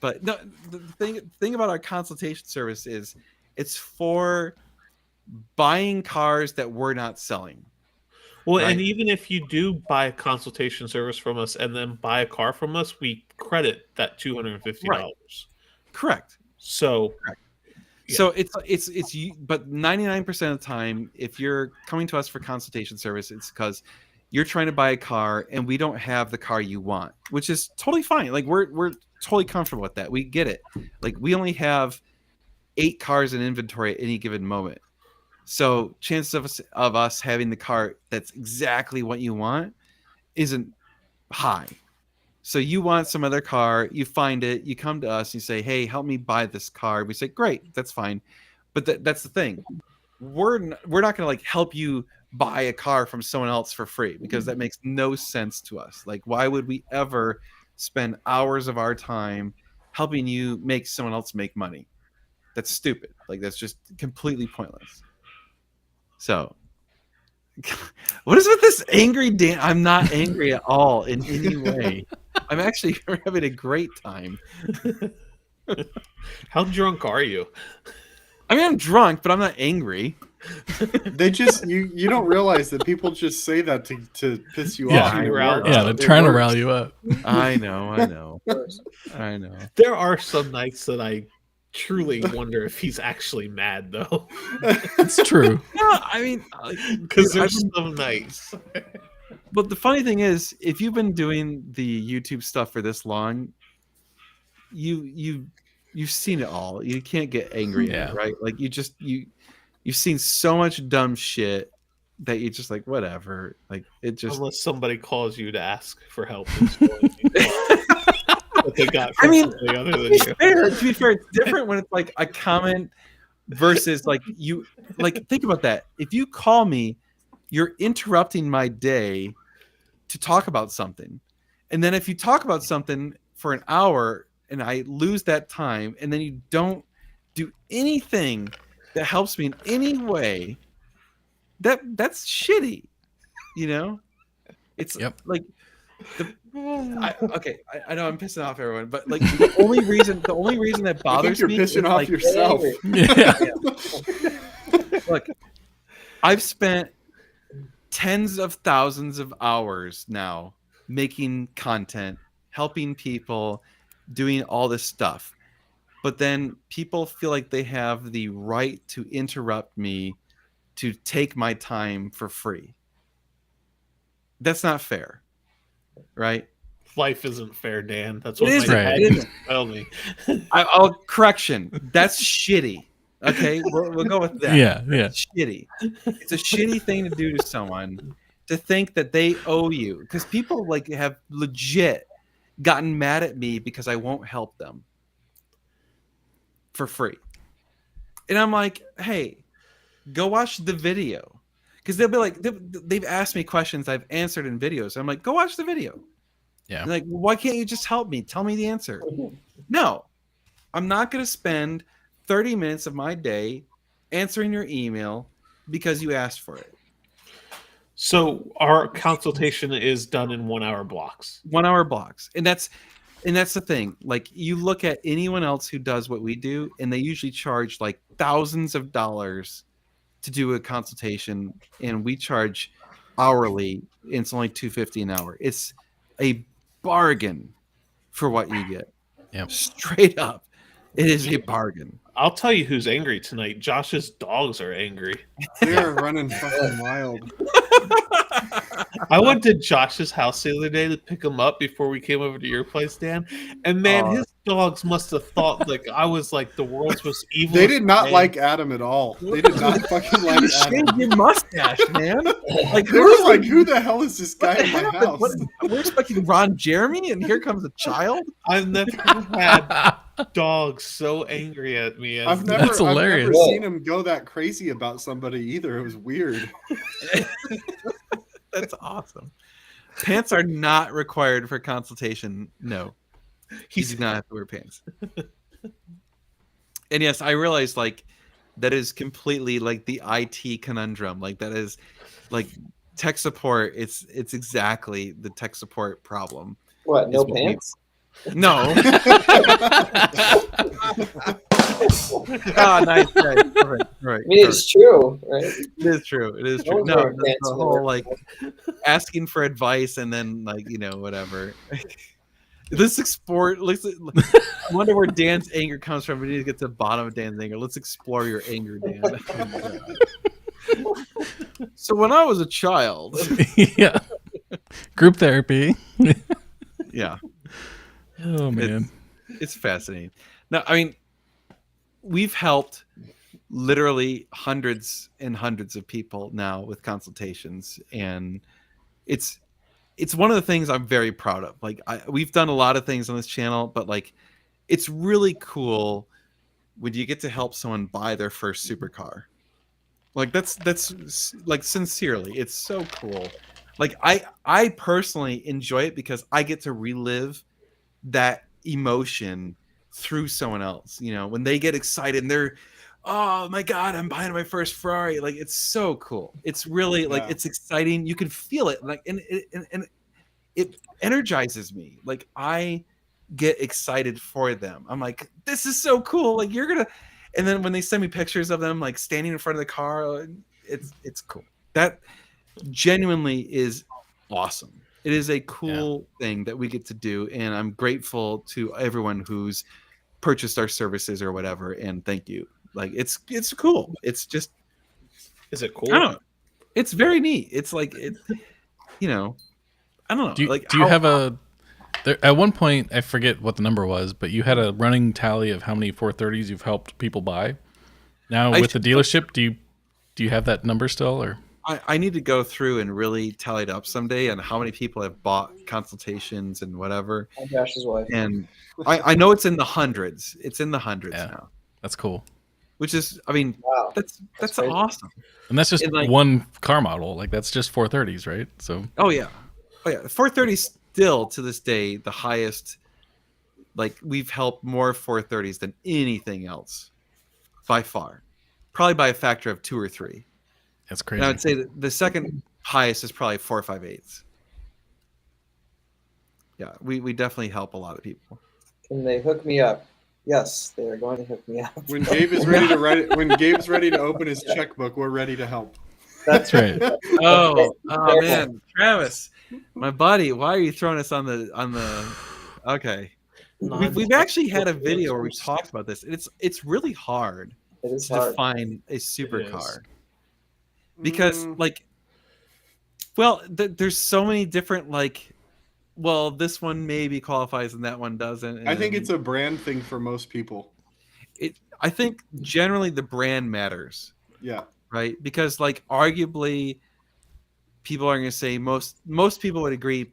But no, the thing about our consultation service is it's for buying cars that we're not selling. Well, Right. and even if you do buy a consultation service from us and then buy a car from us, we credit that $250. Correct. So Yeah. So it's you, but 99% of the time, if you're coming to us for consultation service, it's because you're trying to buy a car and we don't have the car you want, which is totally fine. Like we're totally comfortable with that. We get it. Like we only have 8 cars in inventory at any given moment. So chances of us having the car that's exactly what you want isn't high. So you want some other car, you find it, you come to us, you say, "Hey, help me buy this car." We say, "Great, that's fine." But that's the thing. We're not going to like help you buy a car from someone else for free because that makes no sense to us. Like why would we ever spend hours of our time helping you make someone else make money? That's stupid. Like that's just completely pointless. So what is with this angry Dan? I'm not angry at all in any way. I'm actually having a great time. how drunk are you? I mean, I'm drunk, but I'm not angry. They just you don't realize that people just say that to piss you Yeah. off. and it Right. works. Yeah, they're It trying to works. rally you up. I know. I know. There are some nights that I truly wonder if he's actually mad, though. It's true. No, I mean, Because I've there's been- some nights. but the funny thing is, if you've been doing the YouTube stuff for this long, you've seen it all. You can't get angry at Yeah. it, right? Like you've seen so much dumb shit that you're just like, whatever. Like it just. Unless somebody calls you to ask for help. It's going to be what they got I from mean, somebody other than to you. be fair, it's different when it's like a comment versus like you like think about that. If you call me, you're interrupting my day to talk about something. And then if you talk about something for an hour and I lose that time and then you don't do anything that helps me in any way, that's shitty. You know? It's Yep. like I know I'm pissing off everyone, but like the only reason that I think bothers you're me pissing is off like, yourself. Yeah. look, I've spent tens of thousands of hours now making content, helping people, doing all this stuff. But then people feel like they have the right to interrupt me to take my time for free. That's not fair. Right? Life isn't fair, Dan. That's It what isn't. my Right. dad It used isn't. to tell me. I'll correction. That's shitty. Okay, we'll go with that. Yeah. It's shitty. It's a shitty thing to do to someone to think that they owe you because people like have legit gotten mad at me because I won't help them for free. And I'm like, hey, go watch the video because they'll be like, they've asked me questions I've answered in videos. I'm like, go watch the video. Yeah. And like, well, why can't you just help me? Tell me the answer. No, I'm not going to spend 30 minutes of my day answering your email because you asked for it. So our consultation is done in 1 hour blocks. 1 hour blocks. And that's the thing. Like you look at anyone else who does what we do and they usually charge like thousands of dollars to do a consultation and we charge hourly and it's only $250 an hour. It's a bargain for what you get. Yep. Straight up. It is a bargain. I'll tell you who's angry tonight. Josh's dogs are angry. They're running fucking wild. I went to Josh's house the other day to pick him up before we came over to your place, Dan. And man, his dogs must have thought like I was like the world's most evil. They did not like Adam at all. They did not fucking like You Adam. shaved your mustache, man. Like They were like, "Who the hell is this guy in my happened? house?" We're expecting Ron Jeremy, and here comes a child. I've never had dogs so angry at me. As I've never hilarious. seen him go that crazy about somebody either. It was weird. That's awesome. Pants are not required for consultation. No, he does not have to wear pants. And yes, I realize like that is completely like the IT conundrum. Like that is like tech support. It's exactly the tech support problem. What? No Is what we- pants? No. Ah, nice. Right. I mean, it's true, right? It is true. It is No true. one's No, wearing the pants in the whole like workplace. asking for advice and then like whatever. Let's explore. I wonder where Dan's anger comes from. We need to get to the bottom of Dan's anger. Let's explore your anger, Dan. So when I was a child, Yeah. Group therapy. yeah, Oh man. it's fascinating. No, I mean, we've helped literally hundreds and hundreds of people now with consultations, and it's one of the things I'm very proud of. Like we've done a lot of things on this channel, but like it's really cool when you get to help someone buy their first supercar. Like that's like sincerely, it's so cool. Like I personally enjoy it because I get to relive that emotion through someone else. When they get excited and they're, oh my god, I'm buying my first Ferrari. Like it's so cool. It's really like it's exciting. You can feel it, like and it energizes me. Like I get excited for them. I'm like, this is so cool. Like you're gonna, and then when they send me pictures of them like standing in front of the car, it's cool. That genuinely is awesome. It is a cool thing that we get to do, and I'm grateful to everyone who's purchased our services or whatever. And thank you. Like it's cool. It's just, Is it cool? I don't know. It's very neat. It's like I don't know. Do you, like do you have a there, at one point I forget what the number was, but you had a running tally of how many 430s you've helped people buy. Now with the dealership, do you have that number still, or? I need to go through and really tally it up someday and how many people have bought consultations and whatever. My Josh's wife. And I know it's in the hundreds. It's in the hundreds now, That's cool. which is, I mean, Wow. that's crazy. awesome. And that's just And, like- one car model. Like that's just 430s, right? So Oh yeah. 430 is still to this day the highest. Like we've helped more 430s than anything else, by far, probably by a factor of 2 or 3. that's And I crazy. would say that the second highest is probably 458s. Yeah, we definitely help a lot of people. Can they hook me up? Yes, they are going to hook me up. When Gabe is ready to write it, when Gabe's ready to open his checkbook, we're ready to help. That's right. Oh man, Travis, my buddy, why are you throwing us on the? Okay, we've actually had a video where we talked about this. It's really hard It is to hard. define a supercar is. because there's so many different this one maybe qualifies and that one doesn't. I think and it's a brand thing for most people. I think generally the brand matters. Yeah. Right, because arguably people are going to say most people would agree,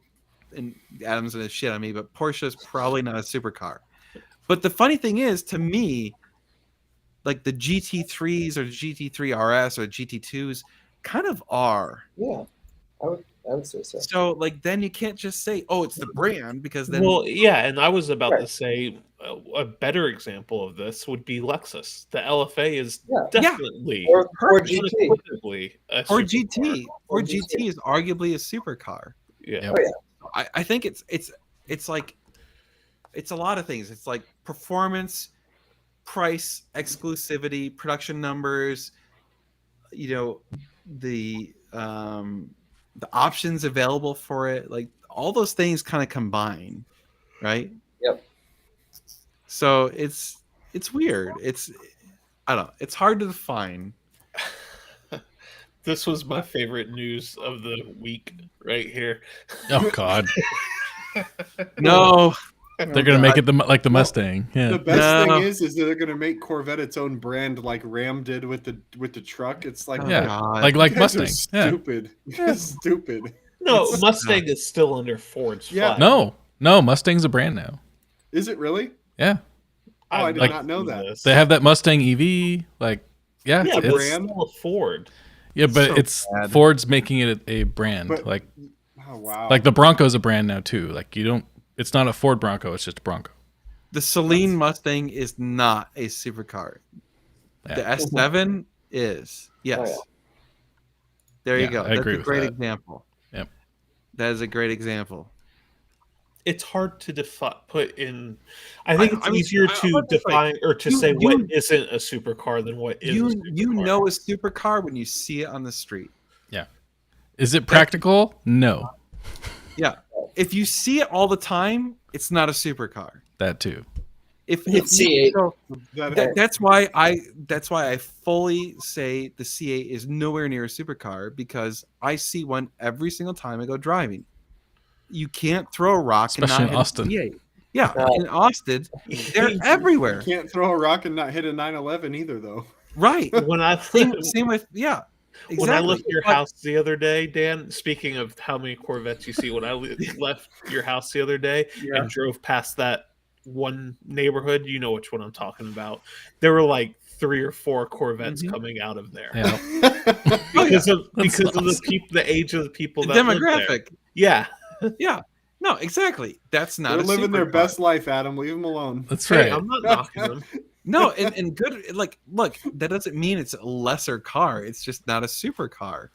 and Adam's going to shit on me, but Porsche's probably not a supercar. But the funny thing is, to me, like the GT3s or GT3 RS or GT2s kind of are. Yeah, I would say so. So then you can't just say, oh, it's the brand, because then Well, yeah, and I was about to Right. say a better example of this would be Lexus. The LFA is Yeah. definitely Or GT. unequivocally a or supercar. GT or GT is arguably a supercar. Yeah. Yep. Oh yeah. I think it's like it's a lot of things. It's like performance, price, exclusivity, production numbers, the options available for it, like all those things kind of combine, right? Yep. So it's weird. I don't know. It's hard to define. This was my favorite news of the week right here. Oh God, No, they're gonna make it like the Mustang. The Yeah. best No. thing is that they're gonna make Corvette its own brand, like Ram did with the truck. It's like, Oh, Yeah. God. Like you guys are Mustang. Yeah. stupid. You're stupid. No, It's- Mustang is still under Ford's Yeah. flag. No, Mustang's a brand now. Is it really? Yeah. Oh, I did I've not know seen that. this. They have that Mustang EV. Like, yeah, Yeah, but it's, it's still a Ford. yeah, but so it's bad. Ford's making it a brand. But- like Oh wow. the Bronco's a brand now too. Like it's not a Ford Bronco. It's just a Bronco. The Celine Mustang is not a supercar. Yeah. The S7 is. Yes. Oh, yeah. There you Yeah, go. I That's agree a with great that. example. Yep. That is a great example. it's hard to put in. I think it's I mean, easier I- to put it this way. define or to You- say you- what isn't a supercar than what is. You a you supercar. know a supercar when you see it on the street. Is it practical? No. Yeah. If you see it all the time, it's not a supercar. That too. If C8. so That- that's why I fully say the C8 is nowhere near a supercar because I see one every single time I go driving. You can't throw a rock Especially and in not hit Austin. a C8. Yeah, No. in Austin, they're everywhere. You can't throw a rock and not hit a 911 either, though. Right. When I Same with Exactly. When I left your But- house the other day, Dan, speaking of how many Corvettes you see, when I left your house the other day Yeah. and drove past that one neighborhood, you know which one I'm talking about. There were like 3 or 4 Corvettes Mhm. coming out of there Yeah. because of That's the awesome. people, the age of the people The that live there. demographic. Yeah, Yeah. No, exactly. That's not They're a living their supercar. best life, Adam. Leave them alone. That's hey, right. I'm not knocking them. No, and good. Like, look, that doesn't mean it's a lesser car. It's just not a supercar.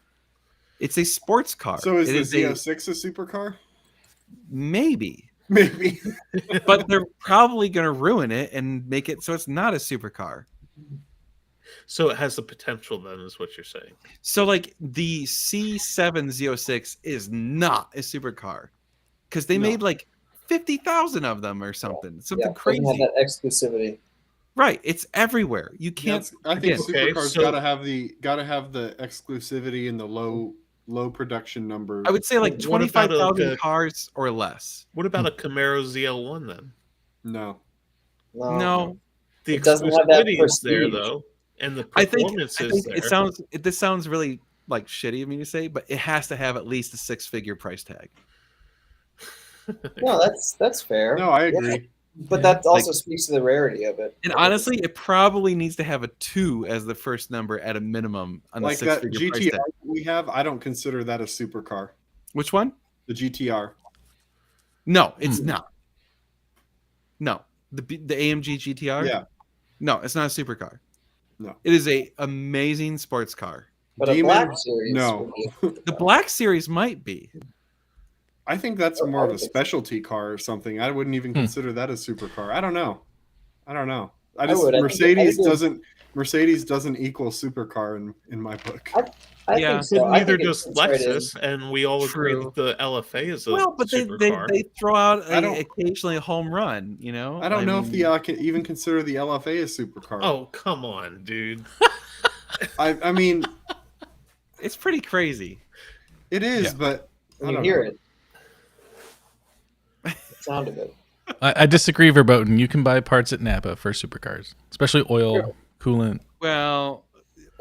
It's a sports car. So is It the a Z06 a supercar? maybe, Maybe. but they're probably going to ruin it and make it so it's not a supercar. So it has the potential. Then is what you're saying. So, like, the C7 Z06 is not a supercar because they No. made like 50,000 of them or something. Something Yeah, crazy. doesn't have that exclusivity. Right. It's everywhere. You can't. I think again, Okay, supercars so- gotta have the exclusivity and the low production number. I would say like What about 25,000 a- cars or less. What about a Camaro ZL1 then? No. No. The It doesn't have that exclusivity is there prestige. though, and the I think performance is there. it sounds. This sounds really like shitty of me to say, but it has to have at least a 6-figure price tag. No, that's fair. No, I Yeah, agree. but that also speaks to the rarity of it. And honestly, it probably needs to have a 2 as the first number at a minimum on Like the that 6-figure price GTR tag. we have, I don't consider that a supercar. Which one? The GTR. No, it's not. No, the AMG GTR. Yeah. No, it's not a supercar. No. It is a amazing sports car. But a Demon? Black Series. No. would be- The Black Series might be. I think that's Oh, more I of a would think so. specialty car or something. I wouldn't even consider that a supercar. I don't know. I I would. I think Mercedes doesn't equal supercar in my book. I Yeah. think so. But I neither think does it's right in. Lexus, and we all agree True. that the LFA is a Well, but they supercar. throw out I don't- occasionally a home run. You know. I don't know if mean, the can even consider the LFA a supercar. Oh, come on, dude. I mean, it's pretty crazy. it is, Yeah. but I When you don't hear know. it. The sound of it. I disagree, Verboten. You can buy parts at Napa for supercars, especially oil, coolant. Well,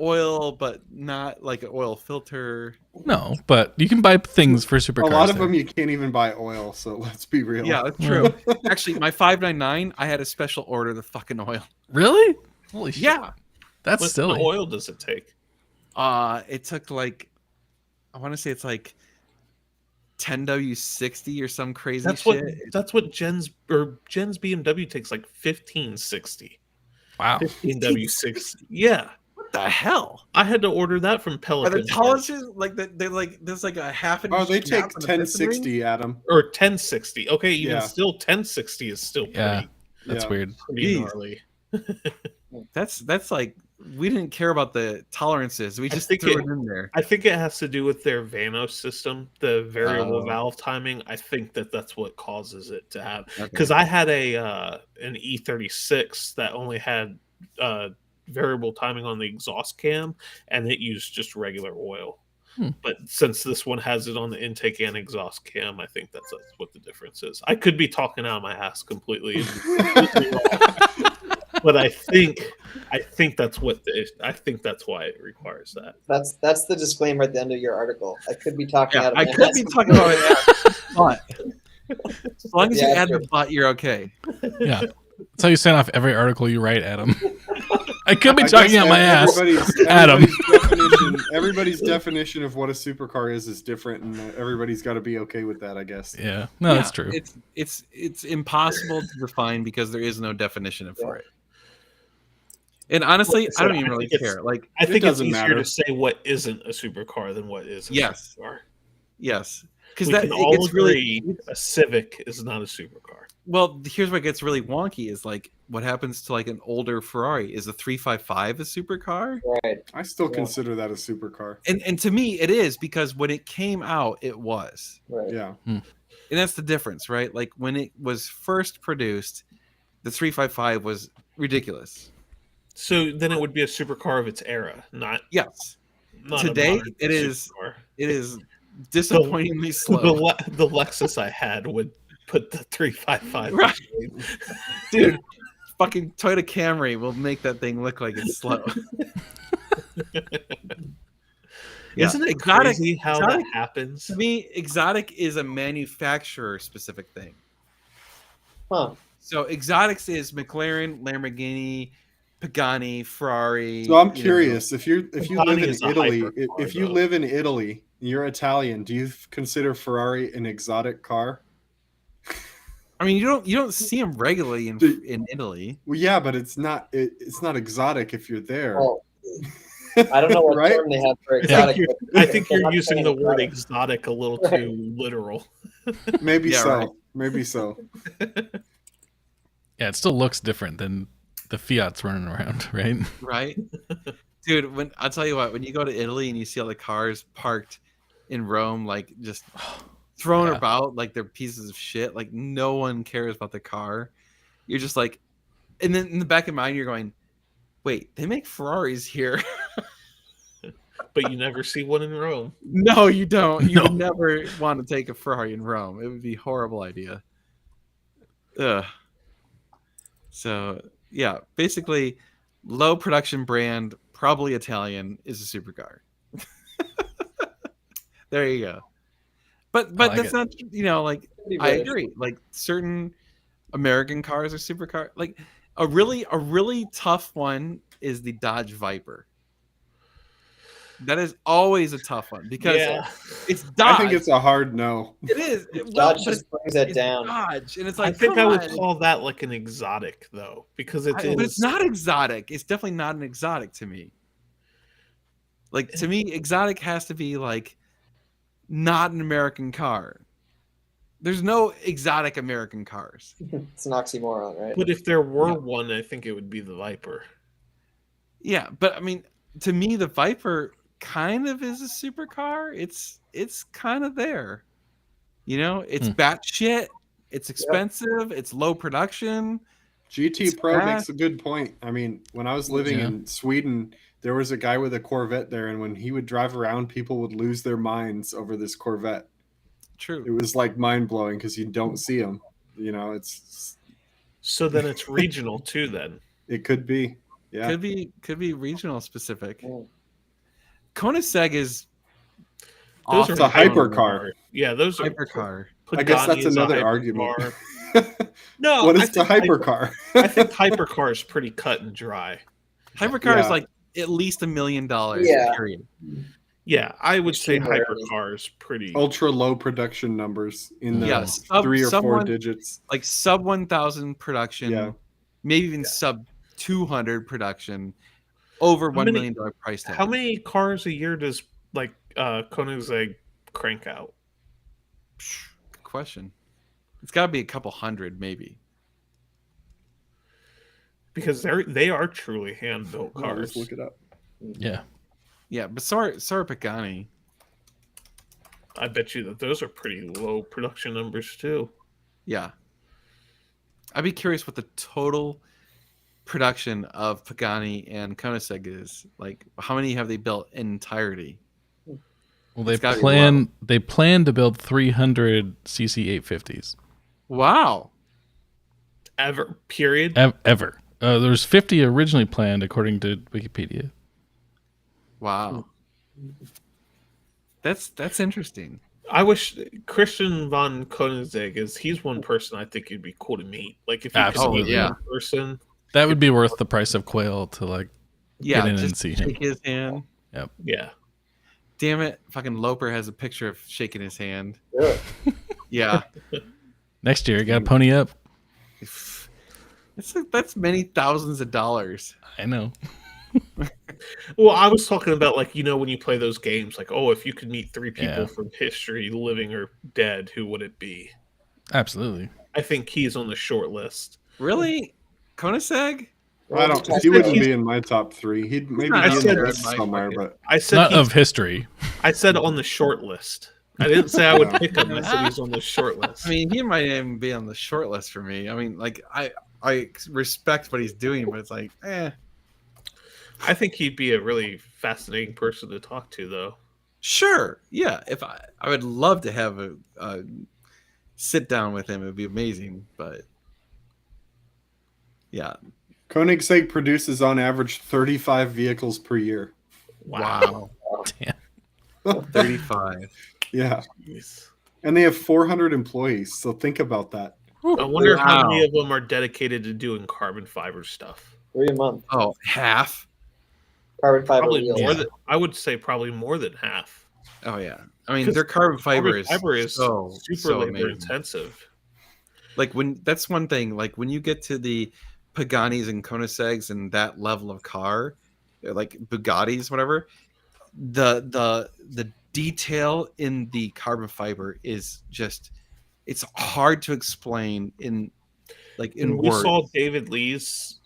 oil, but not like an oil filter. No, but you can buy things for A supercars. lot of there. them you can't even buy oil. So let's be real. Yeah, that's true. Actually, my 599, I had a special order the fucking oil. Really? Holy shit. Yeah. That's What silly. oil does it take? It took like, I want to say it's like 10W60 or some crazy That's shit. what Jen's BMW takes, like 1560. Wow. 15W60. Yeah. What the hell? I had to order that from Are Pelican. the tolerances like they're like there's like a half an Oh, inch they gap take on the piston ring? 1060, Adam. Or 1060. Okay, even Yeah. still 1060 is still pretty, Yeah. That's Yeah. weird. pretty Jeez. gnarly. That's like we didn't care about the tolerances. We I just think threw it- it in there. I think it has to do with their Vanos system, the variable Oh. valve timing. I think that's what causes it to have. Okay. Because I had an E36 that only had variable timing on the exhaust cam, and it used just regular oil. But since this one has it on the intake and exhaust cam, I think that's what the difference is. I could be talking out of my ass completely, but I think that's I think that's why it requires that. That's the disclaimer at the end of your article. I could be talking Yeah, out of I my could ass. be talking about it, but as long as you Yeah, add the sure. but, you're okay. Yeah. That's how you sign off every article you write, Adam. I could be I talking guess out my ass. Adam. Everybody's definition of what a supercar is different, and everybody's got to be okay with that, I guess. Yeah. No, that's Yeah, true. It's impossible to define because there is no definition for it. And honestly, Like I I don't said, even I really think it's- care. Like, I think it's doesn't easier matter. to say what isn't a supercar than what is a Yes. supercar. yes, because We that can it all gets agree really a Civic is not a supercar. well. Here's what gets really wonky: is like what happens to like an older Ferrari. Is a 355 a supercar? Right. I still Yeah. consider that a supercar. And to me, it is because when it came out, it was. Right. Yeah. And that's the difference, right? Like when it was first produced, the 355 was ridiculous. So then it would be a supercar of its era, not Yes. not Today, a modern it is- supercar. It is disappointingly The, slow. the Lexus I had would put the 355. Right. Dude, fucking Toyota Camry will make that thing look like it's slow. Isn't it crazy how exotic- that happens? To me, exotic is a manufacturer specific thing. Huh. So exotics is McLaren, Lamborghini, Pagani, Ferrari. So I'm you know. curious if you live Pagani in is a Italy, hypercar, if you though. live in Italy, you're Italian. Do you consider Ferrari an exotic car? I mean, you don't see them regularly Dude. in Italy. Well, yeah, but it's not exotic if you're there. Well, I don't know what Right? term they have for I exotic. think you're, but I think they're you're not using saying the word exotic. exotic a little Right. too literal. Maybe Yeah, so. right. Maybe so. Yeah, it still looks different than the Fiats running around, right? Right? Dude, when I'll tell you what, when you go to Italy and you see all the cars parked in Rome, like just thrown Yeah. about like they're pieces of shit, like no one cares about the car. You're just like, and then in the back of your mind, you're going, wait, they make Ferraris here. But you never see one in Rome. No, you don't. You No. would never want to take a Ferrari in Rome. It would be a horrible idea. Ugh. So yeah, basically, low production brand, probably Italian, is a supercar. There you go. But like that's it. not like Pretty I British. agree. Like certain American cars are supercar. Like a really tough one is the Dodge Viper. That is always a tough one because Yeah. it's Dodge. I think it's a hard no. It is. Dodge just brings that it's down. Dodge, and it's I like think I come would on. call that like an exotic, though, because it But is. it's not exotic. It's definitely not an exotic to me. Like to me, exotic has to be like not an American car. There's no exotic American cars. It's an oxymoron, right? But if there were Yeah. one, I think it would be the Viper. Yeah, but I mean, to me, the Viper kind of is a supercar. It's kind of there. It's batshit. It's expensive. It's low production. GT It's Pro fast. makes a good point. I mean, when I was living Yeah. in Sweden, there was a guy with a Corvette there, and when he would drive around, people would lose their minds over this Corvette. It True. was like mind blowing because you don't see them. So then it's regional too. Then It could be. Yeah. Could be regional specific. Mm. Koenigsegg is those It's often a hypercar. Yeah, those are. hypercar. I guess Pagani that's is a another hypercar. argument. No, What I is the think hypercar? I think hypercar is pretty cut and dry. Hypercar is Yeah. like at least $1 million. Yeah. Period. Yeah, I would say Extreme rarity. hypercar is pretty. Ultra low production numbers in the Yeah, sub- 3 or 4 someone- digits. Like sub 1,000 production. Yeah. Maybe even sub 200 production. Over How $1 many- million price tag. How many cars a year does Koenigsegg crank out? Good question. It's got to be a couple hundred, maybe. Because they are truly hand built Oh, let's cars. look it up. Yeah. Yeah, but sorry, Pagani. I bet you that those are pretty low production numbers too. Yeah. I'd be curious what the total production of Pagani and Koenigsegg is. Like, how many have they built in entirety? Well, they It's gotta be plan to build 300 CC 850s Ever period. ever. There's 50 originally planned, according to Wikipedia. Wow. That's interesting. I wish Christian von Koenigsegg he's one person I think it'd be cool to meet. Like if you could Absolutely. meet Yeah. in person. That would be worth the price of quail to like. Yeah, Get in and just see him. shake his hand. Yeah. Damn it, fucking Loper has a picture of shaking his hand. Really? Yeah. Next year, got to pony up. That's many thousands of dollars. I know. Well, I was talking about like when you play those games, like if you could meet 3 people Yeah. from history, living or dead, who would it be? Absolutely. I think he's on the short list. Really? Koenigsegg? I don't. He wouldn't be in my top 3. He'd maybe not be up in the there list in my somewhere, bucket. but I said Not he's- of history. I said on the short list. I didn't say I would Yeah. pick him. I said he's on the short list. I mean, he might even be on the short list for me. I mean, like I respect what he's doing, but it's like, I think he'd be a really fascinating person to talk to, though. sure, yeah. If I would love to have a sit down with him, it'd be amazing. But yeah, Koenigsegg produces on average 35 vehicles per year. wow, Damn. 35. Yeah, Jeez. and they have 400 employees. So think about that. I wonder how Wow. many of them are dedicated to doing carbon fiber stuff. 3 a month. Oh, half. Carbon fiber Probably wheels. more than I would say. Probably more than half. Oh yeah. I mean, 'Cause their carbon fiber Carbon is so super labor amazing. intensive. Like that's one thing. Like when you get to the Paganis and Koenigsegg's and that level of car, like Bugattis, whatever, the detail in the carbon fiber is just, it's hard to explain in When we words. saw David Lee's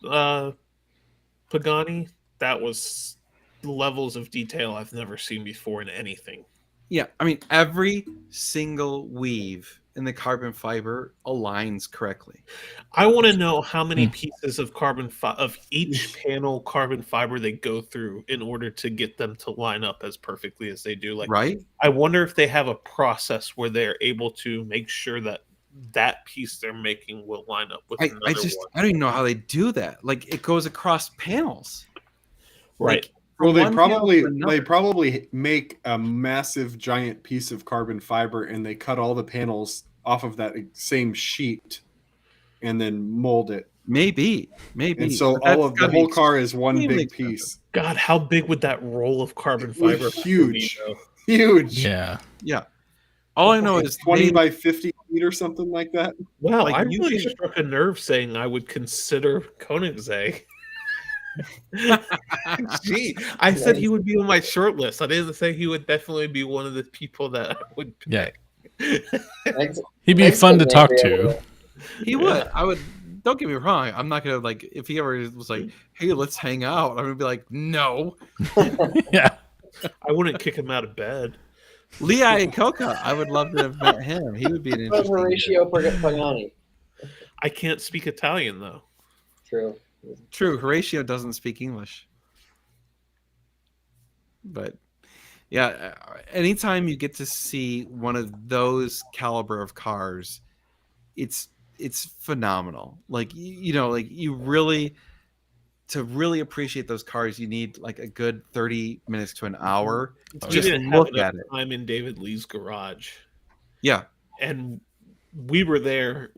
Pagani, that was levels of detail I've never seen before in anything. Yeah, I mean every single weave in the carbon fiber aligns correctly. I want to know how many pieces of of each panel carbon fiber they go through in order to get them to line up as perfectly as they do. Like, Right? I wonder if they have a process where they're able to make sure that that piece they're making will line up with another I one. don't even know how they do that. Like it goes across panels. Right. Like, from Well, they one panel to another. probably make a massive giant piece of carbon fiber and they cut all the panels off of that same sheet and then mold it. Maybe. And so But that's all of the gotta be whole car is one extremely big piece. expensive. God, how big would that roll of carbon It was fiber have to huge. be, though? Huge. Yeah. Yeah. All I know is 20 they- by 50 feet or something like that. Wow, Like, I you really can- struck a nerve saying I would consider Koenigsegg. Gee, I said he would be on my short list. I didn't say he would definitely be one of the people that I would Yeah. pick. Thanks- He'd be thanks fun to for talk being to. able he would. I would. Don't get me wrong. I'm not gonna like if he ever was like, "Hey, let's hang out." I'm gonna be like, "No." Yeah. I wouldn't kick him out of bed. Lee Iacocca. I would love to have met him. He would be an But interesting. Horatio Pagani. I can't speak Italian though. True. True. Horatio doesn't speak English. But yeah, anytime you get to see one of those caliber of cars, it's phenomenal. Like like you really, to really appreciate those cars, you need like a good 30 minutes to an hour to We just didn't have look enough at it. time in David Lee's garage, Yeah. and we were there.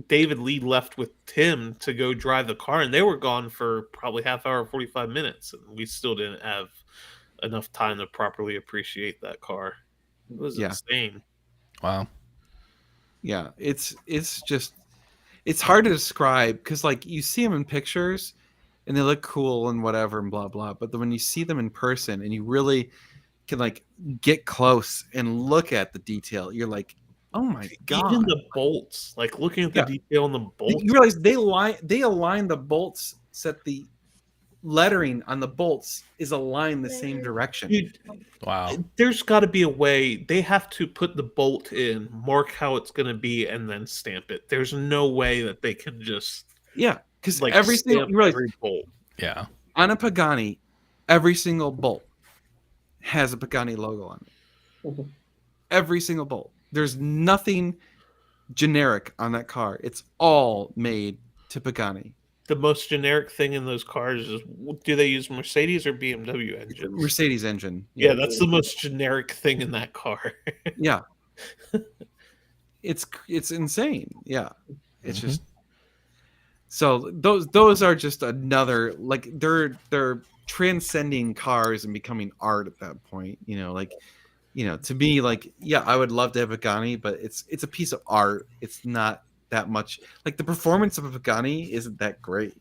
David Lee left with Tim to go drive the car, and they were gone for probably half hour, 45 minutes, and we still didn't have enough time to properly appreciate that car. It was Yeah. insane. Wow. Yeah, it's just, it's hard to describe because like you see them in pictures and they look cool and whatever and blah blah, but then when you see them in person and you really can like get close and look at the detail, you're like, oh my god! Even the bolts, like looking at the Yeah. detail in the bolts. You realize they align the bolts, set the lettering on the bolts is aligned the same direction. Dude, Wow. there's got to be a way. They have to put the bolt in, mark how it's going to be, and then stamp it. There's no way that they can just Yeah, because like every single stamp you realize, every bolt. Yeah. on a Pagani, every single bolt has a Pagani logo on it. Mhm. Every single bolt. There's nothing generic on that car. It's all made to Pagani. The most generic thing in those cars is, do they use Mercedes or BMW engines? Mercedes engine. Yeah, that's the most generic thing in that car. Yeah. It's insane. Yeah. It's Mhm. just so those are just another, like they're transcending cars and becoming art at that point, like to me, like, yeah, I would love to have a Pagani, but it's a piece of art. It's not that much, like the performance of a Pagani isn't that great.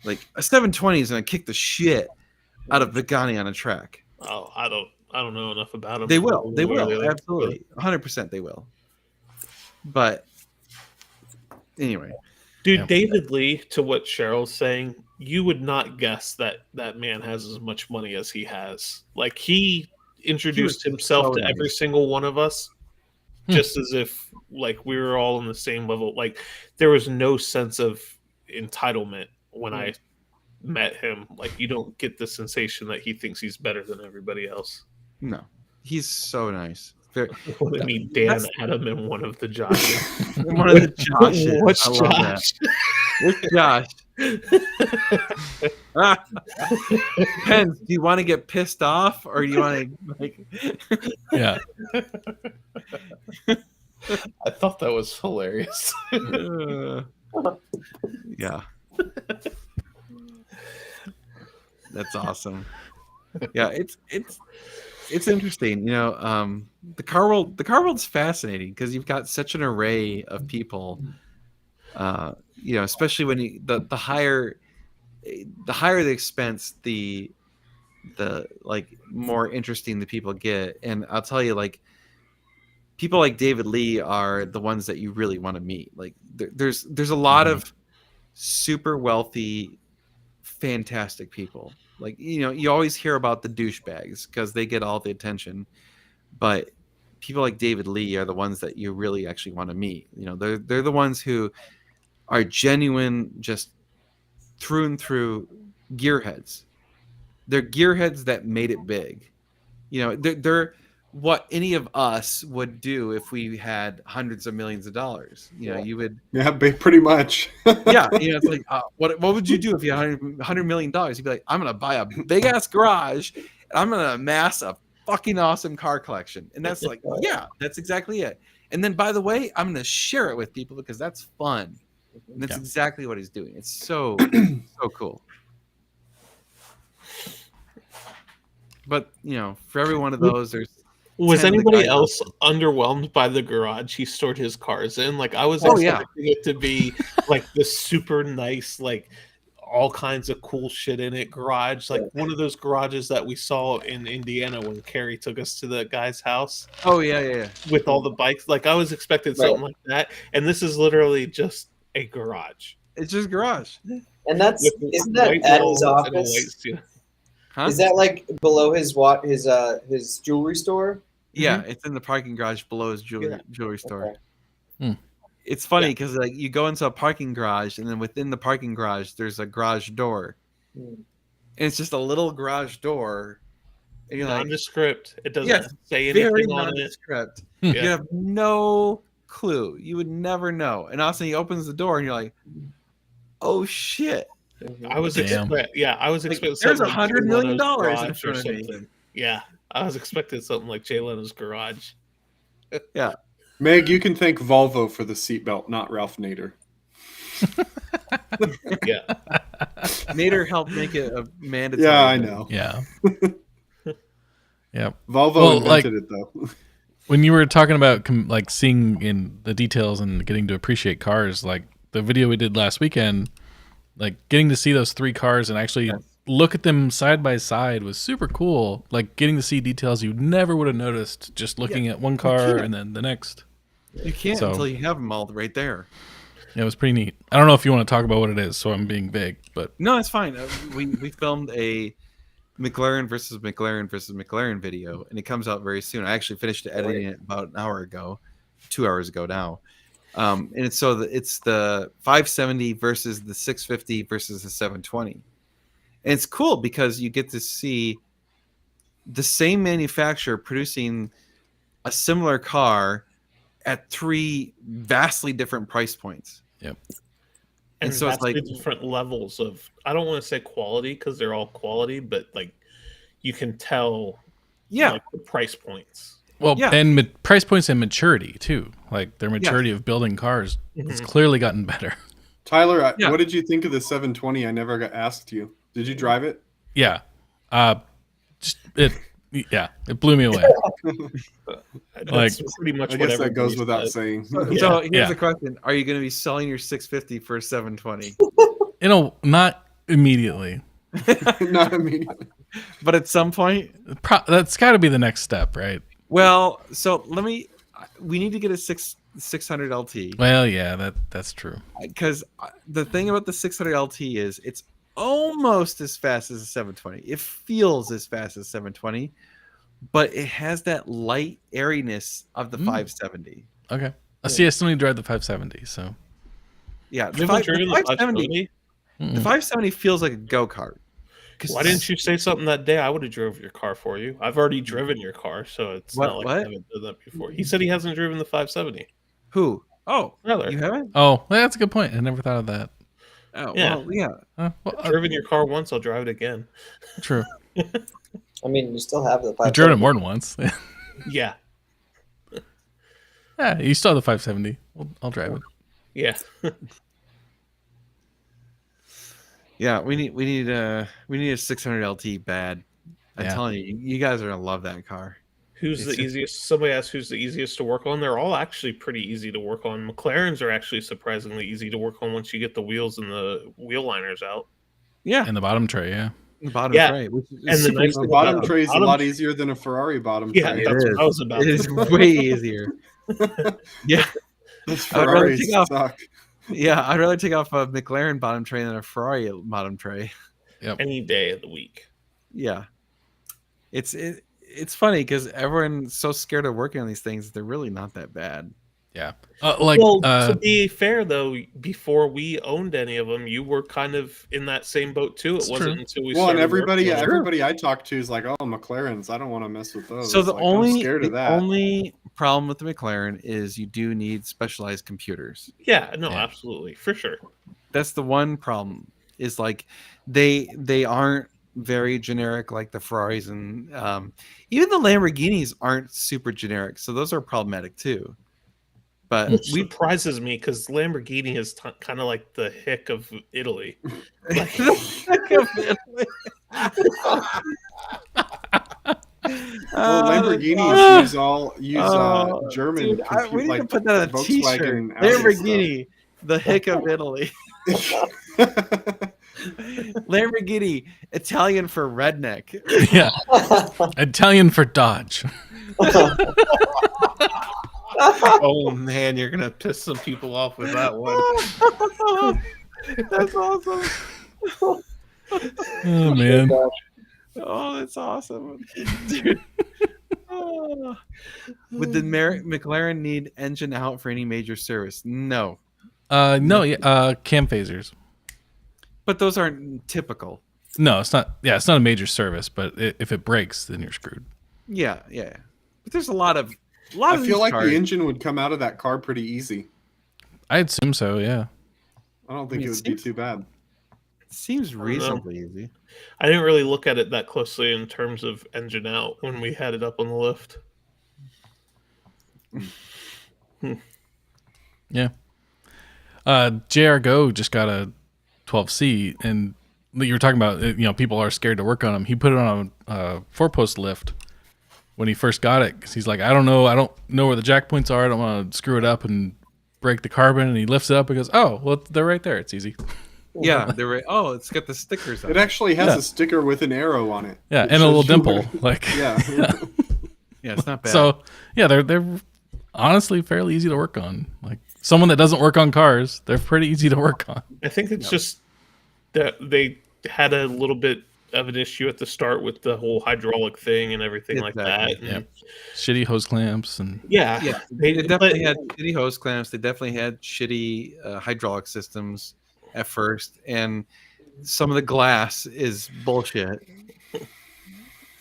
Like a 720 is gonna kick the shit out of Pagani on a track. Oh, I don't know enough about them. They will. They will. Absolutely. 100% they will. But anyway. Dude, Yeah. David Lee, to what Cheryl's saying, you would not guess that that man has as much money as he has. Like, he introduced himself so to nice. every single one of us just as if, like, we were all on the same level. Like, there was no sense of entitlement when I met him. Like, you don't get the sensation that he thinks he's better than everybody else. No. He's so nice. Very, When I mean Dan, Adam, and one of the Joshes. one of the Joshes. What's I love Josh? that. Which Josh? Depends. Do you want to get pissed off or do you want to like Yeah. I thought that was hilarious. yeah. That's awesome. Yeah, it's interesting. You know, the car world's fascinating because you've got such an array of people. You know, especially when the higher the expense, the like more interesting the people get. And I'll tell you, like, people like David Lee are the ones that you really want to meet. Like, there's a lot of super wealthy, fantastic people. Like, you know, you always hear about the douchebags because they get all the attention, but people like David Lee are the ones that you really actually want to meet. You know, they're the ones who are genuine, just through and through gearheads. They're gearheads that made it big. You know, they're what any of us would do if we had hundreds of millions of dollars. You know, you would. Yeah, pretty much. Yeah, you know, it's like, what would you do if you had $100 million? You'd be like, I'm gonna buy a big ass garage, and I'm gonna amass a fucking awesome car collection. And that's like, yeah, that's exactly it. And then, by the way, I'm gonna share it with people because that's fun. And that's exactly what he's doing. It's so so cool. But you know, for every one of those, there's. Was 10 of the anybody guys else underwhelmed by the garage he stored his cars in? Like, I was Oh, expecting it to be like this super nice, like all kinds of cool shit in it garage, like one of those garages that we saw in Indiana when Carrie took us to the guy's house. Oh yeah. With all the bikes. Like, I was expecting something like that, and this is literally just a garage. It's just garage. And that's With isn't that white at walls his and a office? white ceiling. Huh? Is that like below his jewelry store? Yeah, it's in the parking garage below his jewelry store. Okay. It's funny because like you go into a parking garage, and then within the parking garage, there's a garage door, and it's just a little garage door. And you're like, Nondescript. It doesn't yes, say very anything on it. nondescript. Hmm. You have no clue. You would never know. And all of a sudden, he opens the door, and you're like, "Oh shit!" I was Damn. I was expecting there's something like $100 million Jay in Leno's front garage of or me. something. Yeah, I was expecting something like Jay Leno's garage. Yeah, Meg, you can thank Volvo for the seatbelt, not Ralph Nader. Yeah, Nader helped make it a mandatory. Yeah, I know. Yeah. Yep. Volvo Well, invented it, though. When you were talking about like seeing in the details and getting to appreciate cars, like the video we did last weekend, like getting to see those three cars and actually look at them side by side was super cool. Like getting to see details you never would have noticed just looking at one car and then the next. You can't So- until you have them all right there. Yeah, it was pretty neat. I don't know if you want to talk about what it is, so I'm being vague, but No, it's fine. We filmed a McLaren versus McLaren video, and it comes out very soon. I actually finished editing it about an hour ago, 2 hours ago now. And it's it's the 570 versus the 650 versus the 720. And it's cool because you get to see the same manufacturer producing a similar car at three vastly different price points. yep. and so it's that's like- the different levels of. I don't want to say quality because they're all quality, but like you can tell, Yeah. like, the price points. Well, Yeah. and price points and maturity too. Like their maturity of building cars, it's clearly gotten better. Tyler, Yeah. what did you think of the 720? I never got asked you. Did you drive it? Yeah. It blew me away. That's pretty much I what guess that goes everybody without says. saying. So here's Yeah. the question: are you going to be selling your 650 for 720? Not immediately. Not immediately. But at some point, That's got to be the next step, right? well, so we need to get a 600 LT. Well, yeah, that's true. Because the thing about the 600 LT is it's almost as fast as a 720. It feels as fast as 720, but it has that light airiness of the 570. Okay. See, I still need to drive the 570. So Yeah, You haven't driven the 570? the 570 feels like a go-kart. Why didn't you say something that day? I would have drove your car for you. I've already driven your car, so it's not like I haven't done that before. He said he hasn't driven the 570. Who? Oh, Tyler. you haven't? Oh, well, that's a good point. I never thought of that. Oh, Yeah. well, yeah. I've driven your car once, I'll drive it again. True. I mean, you still have the I've driven it 570. more than once. Yeah. Yeah, you still have the 570. I'll drive it. Yeah. Yeah, we need a 600 LT bad. I'm Yeah. telling you, you guys are gonna love that car. Who's It's the easiest? Somebody asked who's the easiest to work on. They're all actually pretty easy to work on. McLarens are actually surprisingly easy to work on once you get the wheels and the wheel liners out. Yeah, And the bottom tray, yeah. the bottom Yeah. tray, which is And the super nice easy. The thing bottom about tray is a bottom- lot easier than a Ferrari bottom Yeah, tray. that's It what I was about. It is way easier. Yeah, Those I'd rather Ferraris take off- suck. yeah. I'd rather take off a McLaren bottom tray than a Ferrari bottom tray. Any day of the week. Yeah, it's funny because everyone's so scared of working on these things. They're really not that bad. Yeah. To be fair, though, before we owned any of them, you were kind of in that same boat too. It It's wasn't true. until we Well, and started everybody, working on it. everybody I talk to is like, "Oh, McLarens, I don't want to mess with those." So the Like, I'm only scared of the that. only problem with the McLaren is you do need specialized computers. Yeah, no, Yeah. absolutely, for sure. That's the one problem. Is like they aren't very generic like the Ferraris, and even the Lamborghinis aren't super generic. So those are problematic too. But Which we surprises me because Lamborghini is kind of like the hick of Italy. Well, Uh, Lamborghinis use German. Dude, we need like to put that on a T-shirt. Volkswagen, Audi Lamborghini, the hick of Italy. stuff. Lamborghini, Italian for redneck. Yeah. Italian for Dodge. Oh man, you're gonna piss some people off with that one. That's awesome. Oh, man. Oh, that's awesome, dude. Oh. Would the McLaren need engine out for any major service? No, No, yeah, cam phasers. but those aren't typical. No, it's not. Yeah, it's not a major service, but if it breaks, then you're screwed. Yeah. But there's a lot of I these feel like cars. the engine would come out of that car pretty easy. I assume so. Yeah. I don't think mean, it it would be seems- too bad. seems reasonably easy. I didn't really look at it that closely in terms of engine out when we had it up on the lift. Yeah. JR Go just got a 12C, and you were talking about, people are scared to work on them. He put it on a 4-post lift when he first got it, because he's like, I don't know where the jack points are. I don't want to screw it up and break the carbon. And he lifts it up and goes, oh, well, they're right there. It's easy. Yeah, they're right. Oh, it's got the stickers on It actually has Yeah. a sticker with an arrow on it. Yeah, It and a little shows you dimple. where- Like, Yeah. Yeah, it's not bad. so yeah, they're honestly fairly easy to work on. Like someone that doesn't work on cars, they're pretty easy to work on. I think it's just that they had a little bit of an issue at the start with the whole hydraulic thing and everything like that. Exactly, And Shitty hose clamps and yeah, They definitely but- had shitty hose clamps. They definitely had shitty hydraulic systems at first, and some of the glass is bullshit.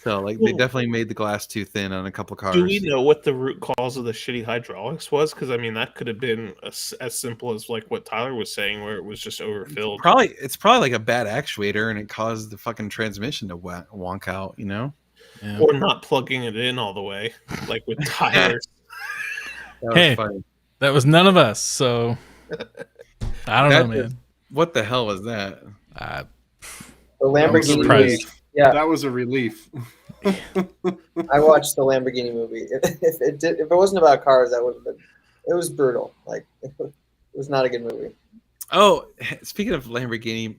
So, like, they definitely made the glass too thin on a couple cars. Do we know what the root cause of the shitty hydraulics was? Because I mean, that could have been as simple as like what Tyler was saying, where it was just overfilled. It's probably like a bad actuator, and it caused the fucking transmission to wonk out. You know, yeah. Or not plugging it in all the way, like with tires. that was Hey. funny. that was none of us. So I don't know, That- man. What the hell was that? The I'm Lamborghini surprised. movie. Yeah, That was a relief. I watched the Lamborghini movie. If it wasn't about cars, that would have been. It was brutal. Like it was not a good movie. Oh, speaking of Lamborghini,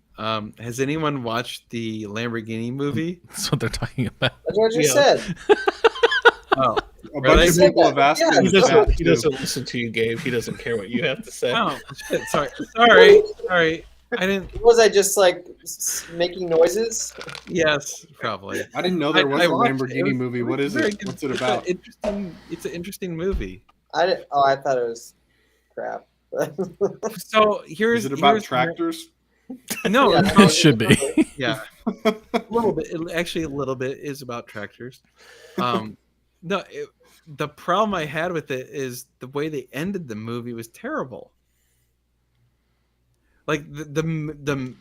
has anyone watched the Lamborghini movie? That's what they're talking about. That's what I just Yeah. said. Oh, A Really? bunch of people have asked Yeah, me in He the doesn't. chat, He too. doesn't listen to you, Gabe. He doesn't care what you have to say. oh shit! Sorry. I didn't. Was I just like making noises? Yes, probably. I didn't know there was I a watched it. It Lamborghini was- movie. it What was is very it? good. What's it It's about? It's an interesting movie. I thought it was crap. So here's Is it about here's- tractors? No, Yeah. no, It should be. yeah, a little bit. Actually, a little bit is about tractors. No, the problem I had with it is the way they ended the movie was terrible. Like the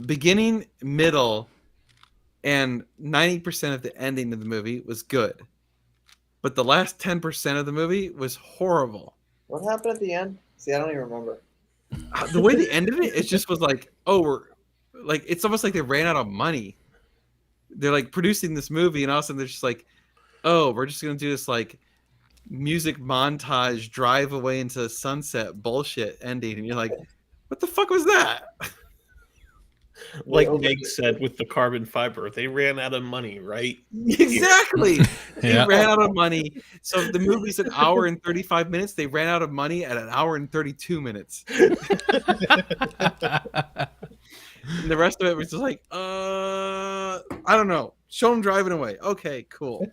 beginning, middle, and 90% of the ending of the movie was good, but the last 10% of the movie was horrible. What happened at the end? See, I don't even remember. The way they ended it, it just was like, oh, we're like, it's almost like they ran out of money. They're like producing this movie, and all of a sudden they're just like, oh, we're just gonna do this like music montage, drive away into the sunset bullshit ending, and you're like, what the fuck was that? Like Well, Meg said with the carbon fiber, they ran out of money, right? Exactly. They Yeah. ran out of money. So the movie's an hour and 35 minutes. They ran out of money at an hour and 32 minutes. And the rest of it was just like, I don't know. Show them driving away. Okay, cool.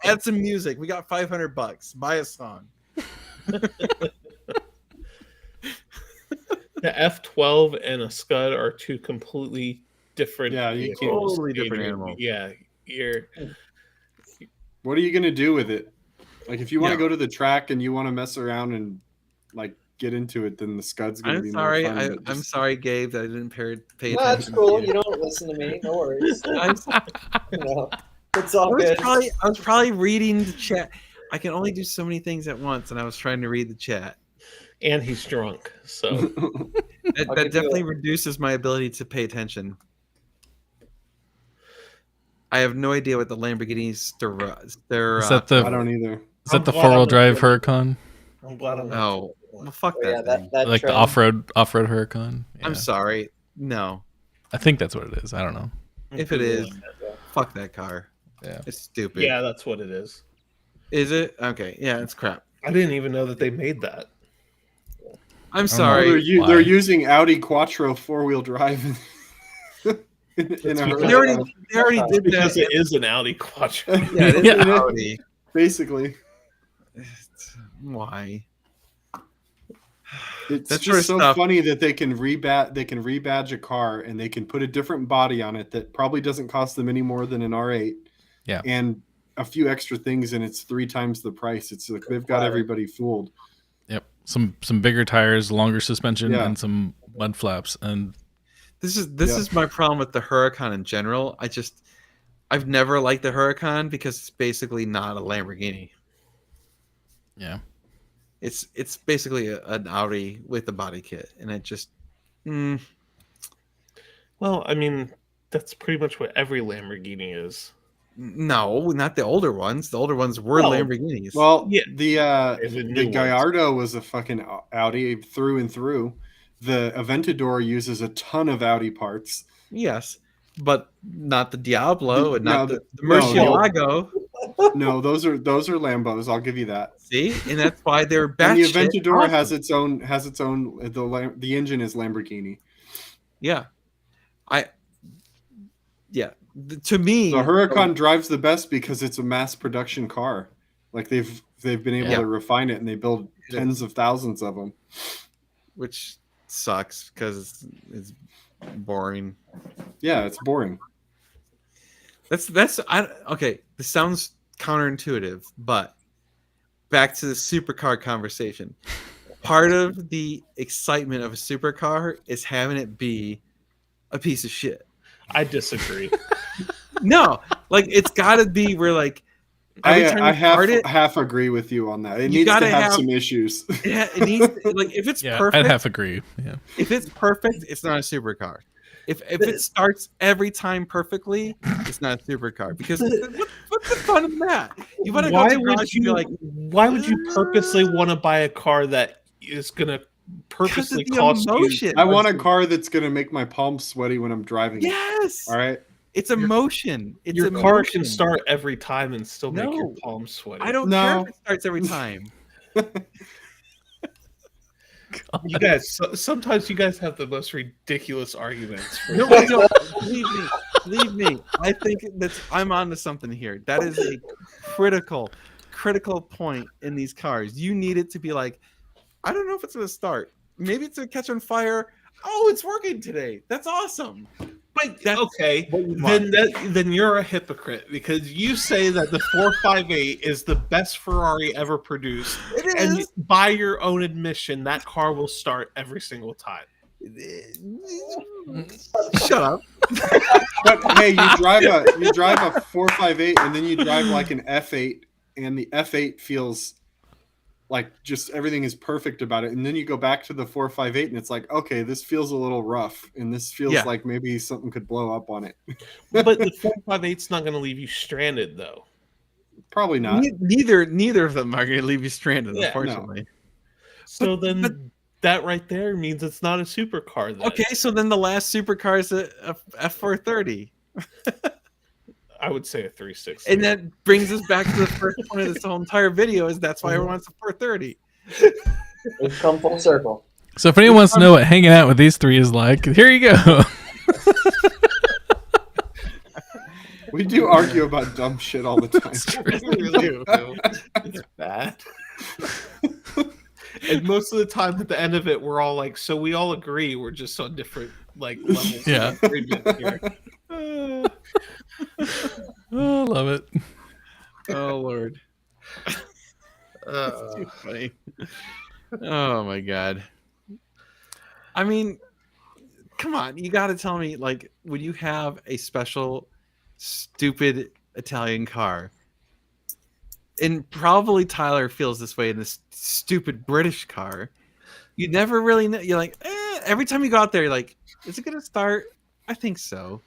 Add some music. We got $500. Buy a song. The F12 and a Scud are two completely different. Yeah, you vehicles. can't- Totally different You're- animals. Yeah, you're. What are you gonna do with it? Like, if you want to Yeah. go to the track and you want to mess around and like get into it, then the Scud's gonna I'm be sorry. more fun. but I'm just- sorry, Gabe, that I didn't pay No, that's attention. cool. to You don't listen to me. No worries. I'm You know, it's all I good. was probably reading the chat. I can only do so many things at once, and I was trying to read the chat. And he's drunk, so That, I'll that give you definitely a- reduces my ability to pay attention. I have no idea what the Lamborghinis. They're Is that the I don't either. is that the I'm glad 4-wheel I'm drive not- Huracan? I'm glad I'm. Oh, well, fuck Oh, yeah, that thing. that Like the trend. off-road Huracan? Yeah. I'm sorry. No, I think that's what it is. I don't know. if it is, fuck that car. Yeah. It's stupid. Yeah, that's what it is. Is it? Okay. Yeah, it's crap. I didn't even know that they made that. I'm They're, sorry. Why? they're using Audi Quattro 4-wheel drive. in a That's They already, they already did that. Because it is an Audi Quattro. Yeah, it is Yeah. an Audi. basically. Why? It's That just sort of so stuff- funny that they can rebadge a car and they can put a different body on it that probably doesn't cost them any more than an R8. Yeah. And a few extra things, and it's 3 times the price. It's like they've got everybody fooled. Yep. Some bigger tires, longer suspension, Yeah. and some mud flaps. And This Yeah. is my problem with the Huracan in general. I've never liked the Huracan because it's basically not a Lamborghini. yeah. It's basically an Audi with a body kit, and it just Well, I mean, that's pretty much what every Lamborghini is. no, not the older ones. The older ones were Well, Lamborghinis. Well, Yeah. the new the ones. Gallardo was a fucking Audi through and through. The Aventador uses a ton of Audi parts. yes, but not the Diablo and not No, the no, Murcielago. No, those are Lambos. I'll give you that. See, and that's why they're And the batshit Aventador awesome. has its own. The engine is Lamborghini. Yeah, to me, The Huracan drives the best because it's a mass production car. Like they've been able Yeah. to refine it, and they build tens of thousands of them. which sucks because it's boring. Yeah, it's boring. Okay. This sounds counterintuitive, but back to the supercar conversation. Part of the excitement of a supercar is having it be a piece of shit. I disagree. No, like it's got to be where like every time I you start half agree with you on that. It You needs to gotta have have- some issues. it needs like if it's Yeah. perfect. I'd half agree. Yeah. If it's perfect, it's not a supercar. If it starts every time perfectly, it's not a supercar. Because what's the fun of that? You want to go Why to the would garage and be you? like, Why would you purposely want to buy a car that is gonna purposely the cost emotion. you. I want a car that's gonna make my palms sweaty when I'm driving. it. Yes. All right. It's emotion. It's Your emotion. car can start every time and still make your No. palms sweaty. I don't No. care if it starts every time. You guys, sometimes you guys have the most ridiculous arguments. For No, I don't. Believe me. I think I'm onto something here. That is a critical point in these cars. You need it to be like, I don't know if it's going to start. Maybe it's going to catch on fire. Oh, it's working today. That's awesome. But That's okay, what you want. then you're a hypocrite because you say that the 458 is the best Ferrari ever produced, It and is. by your own admission, that car will start every single time. Shut up. But hey, you drive a 458 and then you drive like an F8, and the F8 feels like just everything is perfect about it, and then you go back to the 458 and it's like, okay, this feels a little rough, and this feels Yeah. like maybe something could blow up on it. But the 458's not going to leave you stranded, though. Probably not. Neither of them are going to leave you stranded, Yeah, unfortunately. So But- then that right there means it's not a supercar. Then. Okay, so then the last supercar is a F430. I would say a 360. And that brings us back to the first point of this whole entire video is that's why everyone wants a 430. We've come full circle. So if anyone wants to know what hanging out with these three is like, here you go. We do argue about dumb shit all the time. It's bad. And most of the time at the end of it, we're all like, so we all agree. We're just on different like levels. Yeah. Of agreement here. Oh, love it. Oh Lord. That's too funny. Oh my god. I mean, come on, you gotta tell me, like, would you have a special stupid Italian car? And probably Tyler feels this way in this stupid British car. You never really know. You're like, every time you go out there, you're like, is it gonna start? I think so.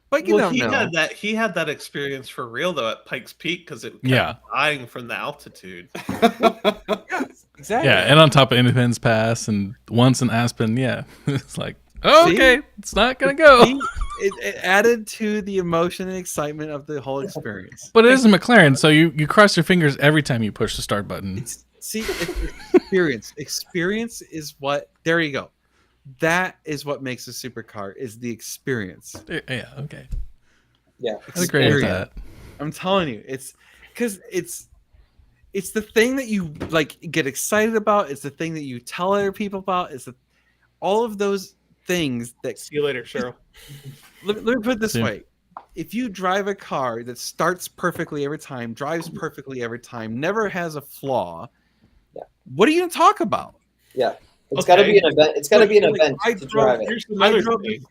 But you don't know. He had that experience for real though at Pikes Peak because it kept Yeah. dying from the altitude. Exactly. Yeah, and on top of Independence Pass and once in Aspen, yeah. It's like, oh, See? okay, it's not going to go. See? It added to the emotion and excitement of the whole experience. But it is a McLaren, so you cross your fingers every time you push the start button. It's experience. Experience is what. There you go. That is what makes a supercar. Is the experience. Yeah, okay. Yeah. I agree with Experience. that. I'm telling you, it's because it's the thing that you like get excited about. It's the thing that you tell other people about. It's all of those things that. See you later, Cheryl. Let me put it this Yeah. way. If you drive a car that starts perfectly every time, drives perfectly every time, never has a flaw, Yeah. what are you going to talk about? Yeah. It's Okay. got to be an event. It's got to be an Like, event I to drove- drive it. Here's another drove- thing.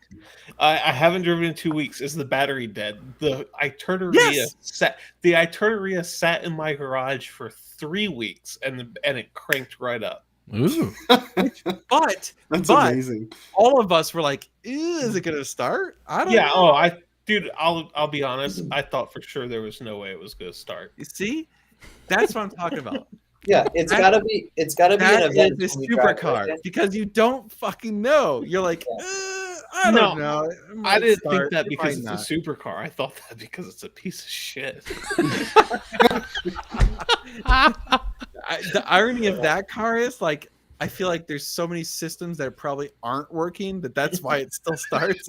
I haven't driven in 2 weeks. Is the battery dead? The Iterneria Yes. sat in my garage for 3 weeks and it cranked right up. Ooh. But That's But- amazing. all of us were like, is it going to start? I don't Yeah. know. I'll be honest. I thought for sure there was no way it was going to start. You see? That's what I'm talking about. Yeah, it's That- got to be. It's got to be an That event. is a when you drive it, supercar okay? because you don't fucking know. You're like, I don't No, know. It I might didn't start, think that it because might it's a supercar. I thought that because it's a piece of shit. The irony of that car is like I feel like there's so many systems that probably aren't working that's why it still starts.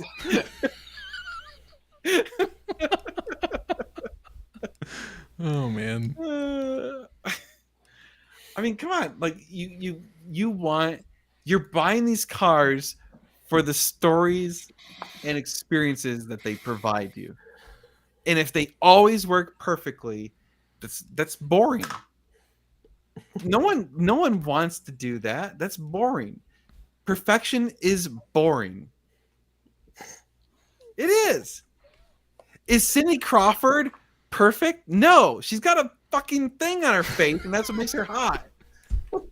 Oh, man. I mean, come on, like you're buying these cars for the stories and experiences that they provide you, and if they always work perfectly, that's boring. No one wants to do that. That's boring. Perfection is boring. It is. Is Cindy Crawford perfect? No, she's got a fucking thing on her face, and that's what makes her hot. Hold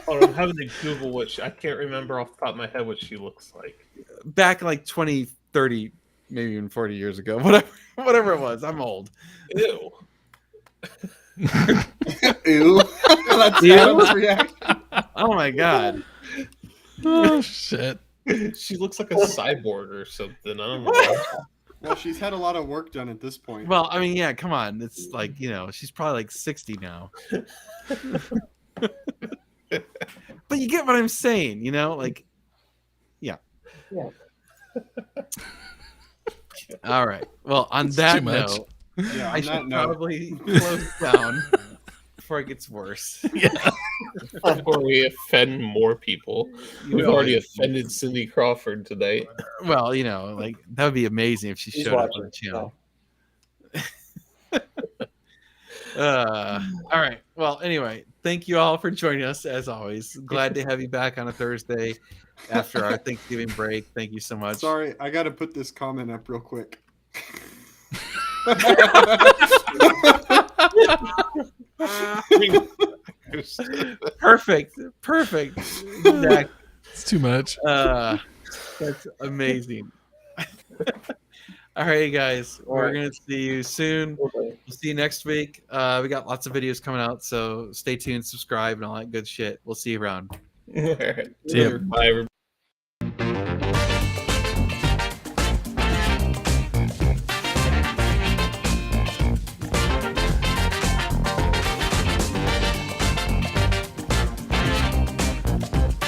on, I'm having to Google I can't remember off the top of my head what she looks like. Back like 20, 30, maybe even 40 years ago, whatever it was. I'm old. Ew. Ew. That's You? Adam's reaction. Oh my god. Oh shit. She looks like a cyborg or something. I don't know. Well, she's had a lot of work done at this point. Well, I mean, yeah, come on. It's like, she's probably like 60 now. But you get what I'm saying, like, yeah. Yeah. All right. Well, on It's that too much. note, yeah, I on should that note, probably close down before it gets worse. Before we offend more people. We've already offended Cindy Crawford tonight. Well, like that would be amazing if she She's showed up on the watching, channel. All right. Well, anyway, thank you all for joining us as always. Glad to have you back on a Thursday after our Thanksgiving break. Thank you so much. sorry, I got to put this comment up real quick. Perfect. Exactly. It's too much. That's amazing. All right, guys. We're going to see you soon. We'll see you next week. We got lots of videos coming out, so stay tuned, subscribe, and all that good shit. We'll see you around. All right. See ya. Bye, everybody.